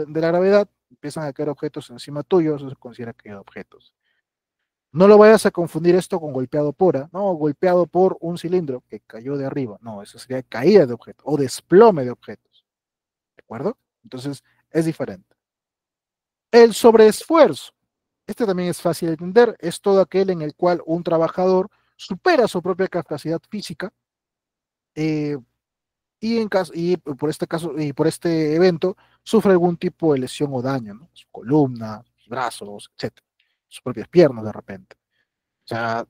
gravedad, empiezan a caer objetos encima tuyo, eso se considera caída de objetos. No lo vayas a confundir esto con golpeado por, no, golpeado por un cilindro que cayó de arriba. No, eso sería caída de objetos o desplome de objetos. ¿De acuerdo? Entonces, es diferente. El sobreesfuerzo. Este también es fácil de entender. Es todo aquel en el cual un trabajador supera su propia capacidad física eh, y por este caso y por este evento sufre algún tipo de lesión o daño, ¿no? Su columna, sus brazos, etcétera, sus propias piernas de repente. O sea,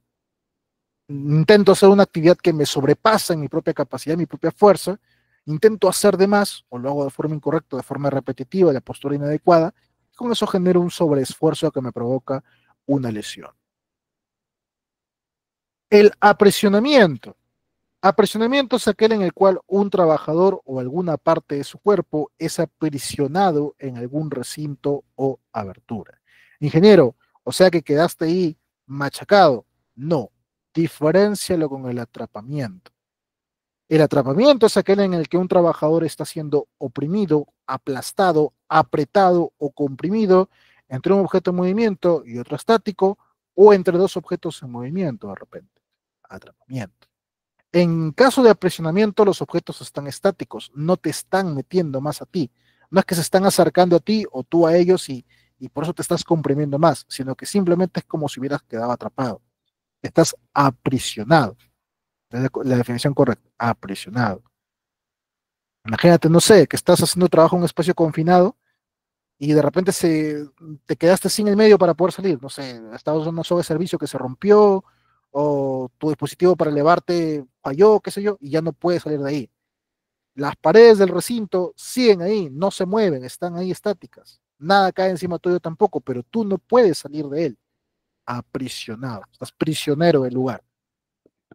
intento hacer una actividad que me sobrepasa en mi propia capacidad, mi propia fuerza, intento hacer de más, o lo hago de forma incorrecta, de forma repetitiva, de postura inadecuada, y con eso genero un sobreesfuerzo que me provoca una lesión. El apresionamiento. Apresionamiento es aquel en el cual un trabajador o alguna parte de su cuerpo es aprisionado en algún recinto o abertura. Ingeniero, o sea que quedaste ahí machacado. No, diferencialo con el atrapamiento. El atrapamiento es aquel en el que un trabajador está siendo oprimido, aplastado, apretado o comprimido entre un objeto en movimiento y otro estático o entre dos objetos en movimiento de repente. Atrapamiento. En caso de apresionamiento, los objetos están estáticos, no te están metiendo más a ti. No es que se están acercando a ti o tú a ellos y por eso te estás comprimiendo más, sino que simplemente es como si hubieras quedado atrapado. Estás aprisionado. Es la definición correcta, aprisionado. Imagínate, no sé, que estás haciendo trabajo en un espacio confinado y de repente te quedaste sin el medio para poder salir. No sé, estabas usando una soga de servicio que se rompió o tu dispositivo para elevarte falló, qué sé yo, y ya no puedes salir de ahí. Las paredes del recinto siguen ahí, no se mueven, están ahí estáticas. Nada cae encima tuyo tampoco, pero tú no puedes salir de él. Aprisionado, estás prisionero del lugar.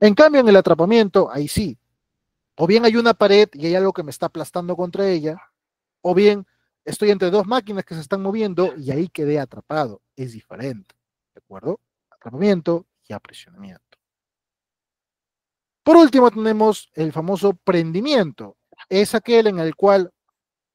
En cambio, en el atrapamiento, ahí sí, o bien hay una pared y hay algo que me está aplastando contra ella, o bien estoy entre dos máquinas que se están moviendo y ahí quedé atrapado. Es diferente, ¿de acuerdo? atrapamiento y aprisionamiento. Por último, tenemos el famoso prendimiento. Es aquel en el cual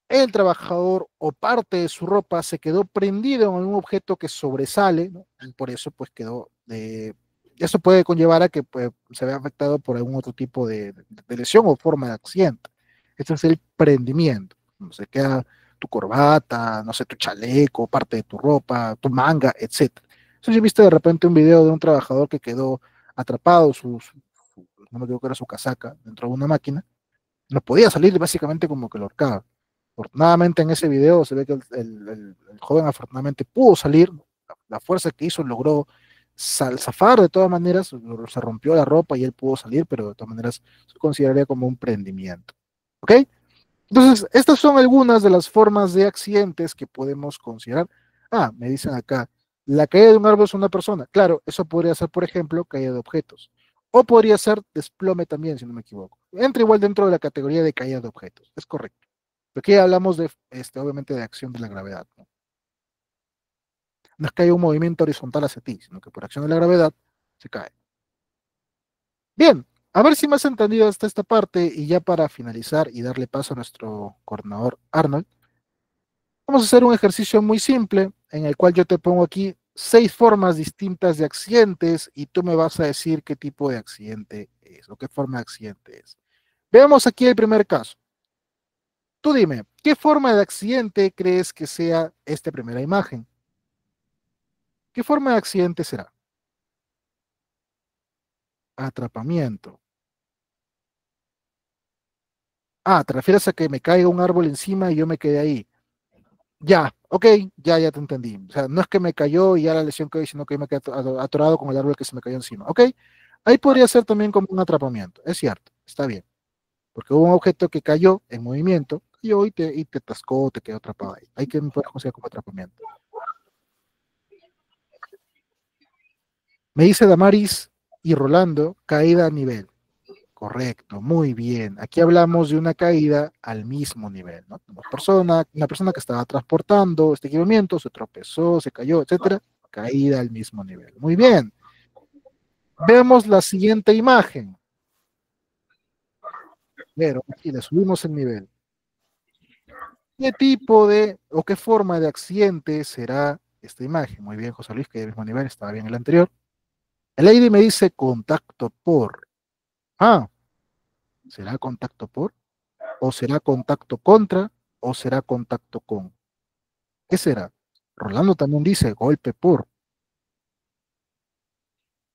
el trabajador o parte de su ropa se quedó prendido en algún objeto que sobresale, ¿no? Y por eso pues quedó de... Eso puede conllevar a que pues, se vea afectado por algún otro tipo de lesión o forma de accidente. Este es el prendimiento. No se queda tu corbata, no sé, tu chaleco, parte de tu ropa, tu manga, etcétera. Entonces yo he visto de repente un video de un trabajador que quedó atrapado, no me equivoco, era su casaca, dentro de una máquina, no podía salir, básicamente como que lo ahorcaba. Afortunadamente en ese video se ve que el joven afortunadamente pudo salir, la fuerza que hizo logró zafar de todas maneras, se rompió la ropa y él pudo salir, pero de todas maneras se consideraría como un prendimiento. ¿Ok? Entonces, estas son algunas de las formas de accidentes que podemos considerar. Ah, me dicen acá, la caída de un árbol es una persona. Claro, eso podría ser, por ejemplo, caída de objetos. O podría ser desplome también, si no me equivoco. Entra igual dentro de la categoría de caída de objetos. Es correcto. Aquí hablamos de, obviamente, de acción de la gravedad, ¿no? No es que haya un movimiento horizontal hacia ti, sino que por acción de la gravedad se cae. Bien, a ver si me has entendido hasta esta parte y ya para finalizar y darle paso a nuestro coordinador Arnold. Vamos a hacer un ejercicio muy simple en el cual yo te pongo aquí 6 formas distintas de accidentes y tú me vas a decir qué tipo de accidente es o qué forma de accidente es. Veamos aquí el primer caso. Tú dime, ¿qué forma de accidente crees que sea esta primera imagen? ¿Qué forma de accidente será? Atrapamiento. Ah, ¿te refieres a que me caiga un árbol encima y yo me quedé ahí? Ya, ok, ya te entendí. O sea, no es que me cayó y ya la lesión que sino que yo me quedé atorado con el árbol que se me cayó encima. Ok, ahí podría ser también como un atrapamiento. Es cierto, está bien. Porque hubo un objeto que cayó en movimiento y te atascó, te quedó atrapado ahí. Hay que poder considerar como atrapamiento. Me dice Damaris y Rolando, caída a nivel. Correcto, muy bien. Aquí hablamos de una caída al mismo nivel, ¿no? Una persona que estaba transportando este equipamiento, se tropezó, se cayó, etcétera. Caída al mismo nivel. Muy bien. Vemos la siguiente imagen. Pero aquí le subimos el nivel. ¿Qué tipo de o qué forma de accidente será esta imagen? Muy bien, José Luis, que el mismo nivel, estaba bien el anterior. El lady me dice contacto por. Ah, ¿será contacto por? ¿O será contacto contra? ¿O será contacto con? ¿Qué será? Rolando también dice golpe por.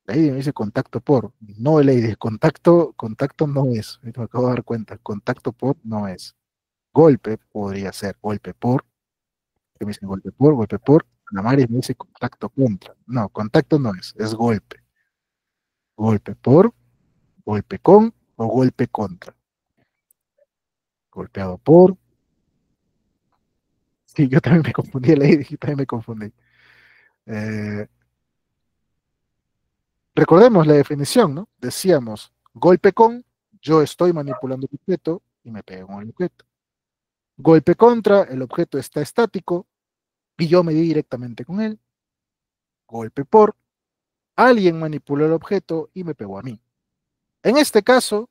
Lady me dice contacto por. No, Lady, contacto no es. Me acabo de dar cuenta. Contacto por no es. Golpe podría ser golpe por. Que me dicen golpe por, golpe por. Maris me dice contacto contra. No, contacto no es golpe. Golpe por, golpe con o golpe contra. Golpeado por. Sí, yo también me confundí, Lady, yo también me confundí. Eh, Recordemos la definición, ¿no? Decíamos, golpe con, yo estoy manipulando el objeto y me pego con el objeto. Golpe contra, el objeto está estático y yo me di directamente con él. Golpe por, alguien manipuló el objeto y me pegó a mí. En este caso,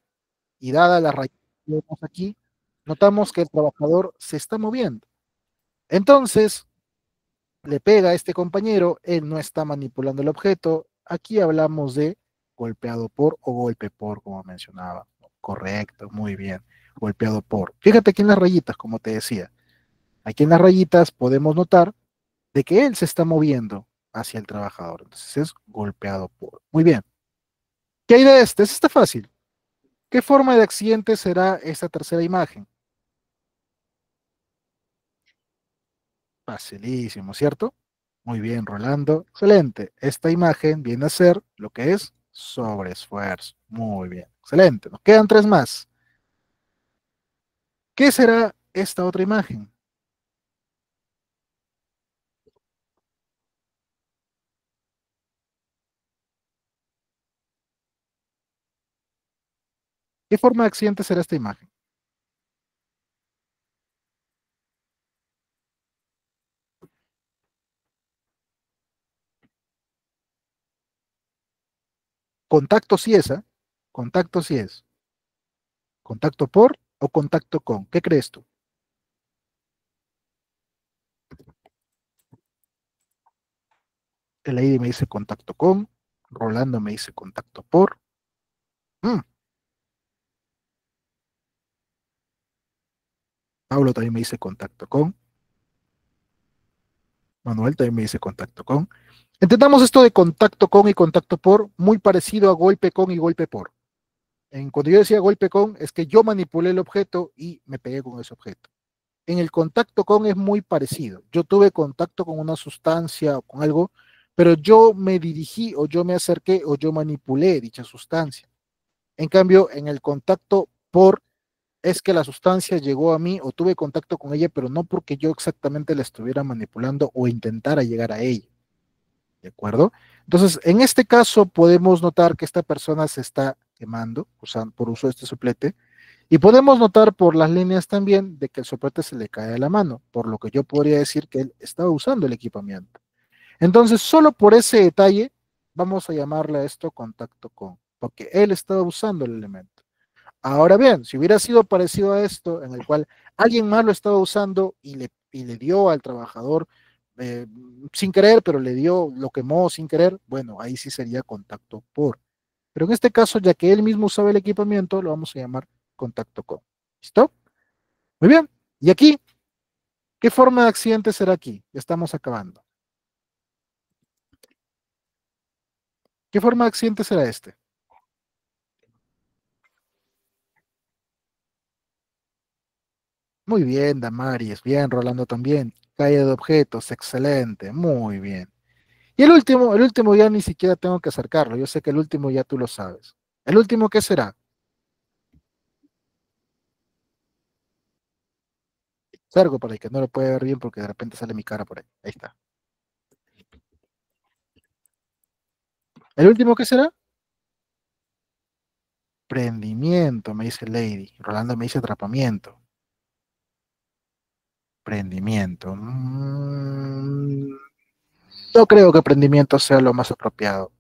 y dada la rayita que vemos aquí, notamos que el trabajador se está moviendo. Entonces, le pega a este compañero, él no está manipulando el objeto. Aquí hablamos de golpeado por o golpe por, como mencionaba. Correcto, muy bien. Golpeado por. Fíjate aquí en las rayitas, como te decía. Aquí en las rayitas podemos notar de que él se está moviendo hacia el trabajador. Entonces es golpeado por. Muy bien. ¿Qué hay de este? Este está fácil. ¿Qué forma de accidente será esta tercera imagen? Facilísimo, ¿cierto? Muy bien, Rolando. Excelente. Esta imagen viene a ser lo que es sobreesfuerzo. Muy bien. Excelente. Nos quedan 3 más. ¿Qué será esta otra imagen? ¿Qué forma de accidente será esta imagen? Contacto sí es, ¿ah? Contacto sí es. ¿Contacto por o contacto con? ¿Qué crees tú? El Lady me dice contacto con, Rolando me dice contacto por. Mm, Pablo también me dice contacto con. Manuel también me dice contacto con. Entendamos esto de contacto con y contacto por, muy parecido a golpe con y golpe por. Cuando yo decía golpe con, es que yo manipulé el objeto y me pegué con ese objeto. En el contacto con es muy parecido. Yo tuve contacto con una sustancia o con algo, pero yo me dirigí o yo me acerqué o yo manipulé dicha sustancia. En cambio, en el contacto por es que la sustancia llegó a mí o tuve contacto con ella, pero no porque yo exactamente la estuviera manipulando o intentara llegar a ella. ¿De acuerdo? Entonces, en este caso podemos notar que esta persona se está quemando por uso de este soplete y podemos notar por las líneas también de que el soplete se le cae de la mano, por lo que yo podría decir que él estaba usando el equipamiento. Entonces, solo por ese detalle, vamos a llamarle a esto contacto con, porque él estaba usando el elemento. Ahora bien, si hubiera sido parecido a esto, en el cual alguien más lo estaba usando y le dio al trabajador eh, sin querer, pero le dio, lo quemó sin querer, bueno, ahí sí sería contacto por. Pero en este caso, ya que él mismo sabe el equipamiento, lo vamos a llamar contacto con. ¿Listo? Muy bien. Y aquí, ¿qué forma de accidente será aquí? Ya estamos acabando. ¿Qué forma de accidente será este? Muy bien, Damaris. Bien, Rolando también. Calle de objetos, excelente. Muy bien. Y el último ya ni siquiera tengo que acercarlo. Yo sé que el último ya tú lo sabes. ¿El último qué será? Cergo para el que no lo puede ver bien porque de repente sale mi cara por ahí. Ahí está. ¿El último qué será? Prendimiento, me dice Lady. Rolando me dice atrapamiento. Prendimiento. No creo que prendimiento sea lo más apropiado.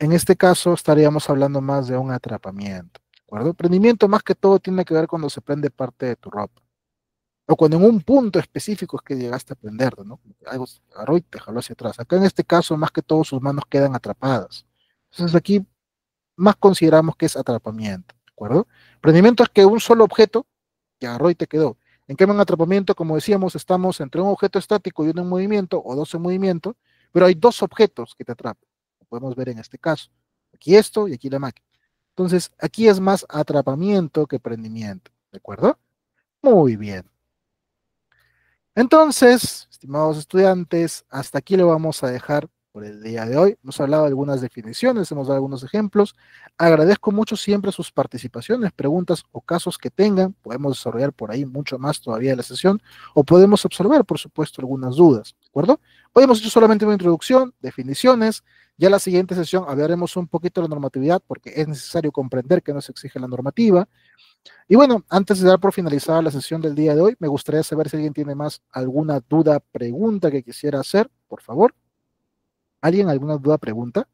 En este caso estaríamos hablando más de un atrapamiento. ¿De acuerdo? Prendimiento más que todo tiene que ver cuando se prende parte de tu ropa. O cuando en un punto específico es que llegaste a prenderlo, ¿no? Algo se agarró y te jaló hacia atrás. Acá en este caso, más que todo, sus manos quedan atrapadas. Entonces aquí más consideramos que es atrapamiento, ¿de acuerdo? Prendimiento es que un solo objeto te agarró y te quedó. En cambio, en atrapamiento, como decíamos, estamos entre un objeto estático y uno en movimiento, o dos en movimiento, pero hay dos objetos que te atrapan. Lo podemos ver en este caso. Aquí esto y aquí la máquina. Entonces, aquí es más atrapamiento que prendimiento, ¿de acuerdo? Muy bien. Entonces, estimados estudiantes, hasta aquí lo vamos a dejar por el día de hoy. Hemos hablado de algunas definiciones, hemos dado algunos ejemplos. Agradezco mucho siempre sus participaciones, preguntas o casos que tengan. Podemos desarrollar por ahí mucho más todavía de la sesión o podemos observar, por supuesto, algunas dudas. ¿De acuerdo? Hoy hemos hecho solamente una introducción, definiciones. Ya en la siguiente sesión hablaremos un poquito de la normatividad porque es necesario comprender que nos exige la normativa. Y bueno, antes de dar por finalizada la sesión del día de hoy, me gustaría saber si alguien tiene más alguna duda, pregunta que quisiera hacer, por favor. ¿Alguien alguna duda, pregunta?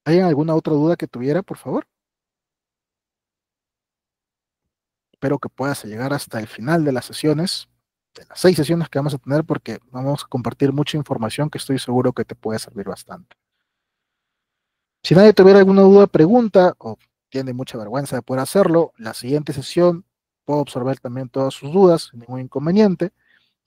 ¿Alguien alguna otra duda que tuviera, por favor? Espero que puedas llegar hasta el final de las sesiones, de las 6 sesiones que vamos a tener, porque vamos a compartir mucha información que estoy seguro que te puede servir bastante. Si nadie tuviera alguna duda, pregunta, o tiene mucha vergüenza de poder hacerlo, la siguiente sesión puedo absorber también todas sus dudas, sin ningún inconveniente.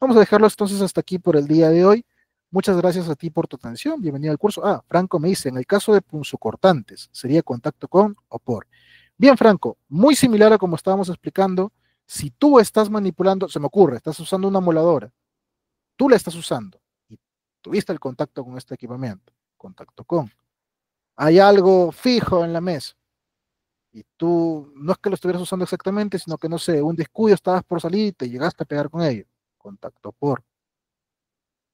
Vamos a dejarlo entonces hasta aquí por el día de hoy. Muchas gracias a ti por tu atención. Bienvenido al curso. Franco me dice, en el caso de punzocortantes, ¿sería contacto con o por? Bien, Franco, muy similar a como estábamos explicando. Si tú estás manipulando, se me ocurre, estás usando una moladora, tú la estás usando y tuviste el contacto con este equipamiento, contacto con. Hay algo fijo en la mesa y tú no es que lo estuvieras usando exactamente, sino que no sé, un descuido, estabas por salir y te llegaste a pegar con ello, contacto por.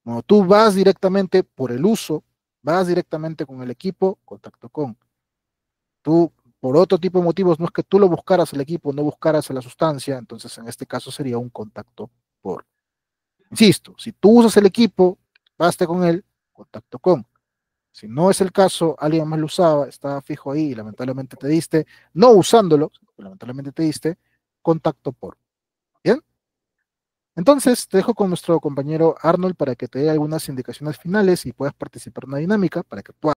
Cuando tú vas directamente por el uso, vas directamente con el equipo, contacto con. Tú, por otro tipo de motivos, no es que tú lo buscaras el equipo, no buscaras la sustancia, entonces en este caso sería un contacto por. Insisto, si tú usas el equipo, basta con él, contacto con. Si no es el caso, alguien más lo usaba, estaba fijo ahí y lamentablemente te diste, no usándolo, lamentablemente te diste, contacto por. ¿Bien? Entonces, te dejo con nuestro compañero Arnold para que te dé algunas indicaciones finales y puedas participar en una dinámica para que tú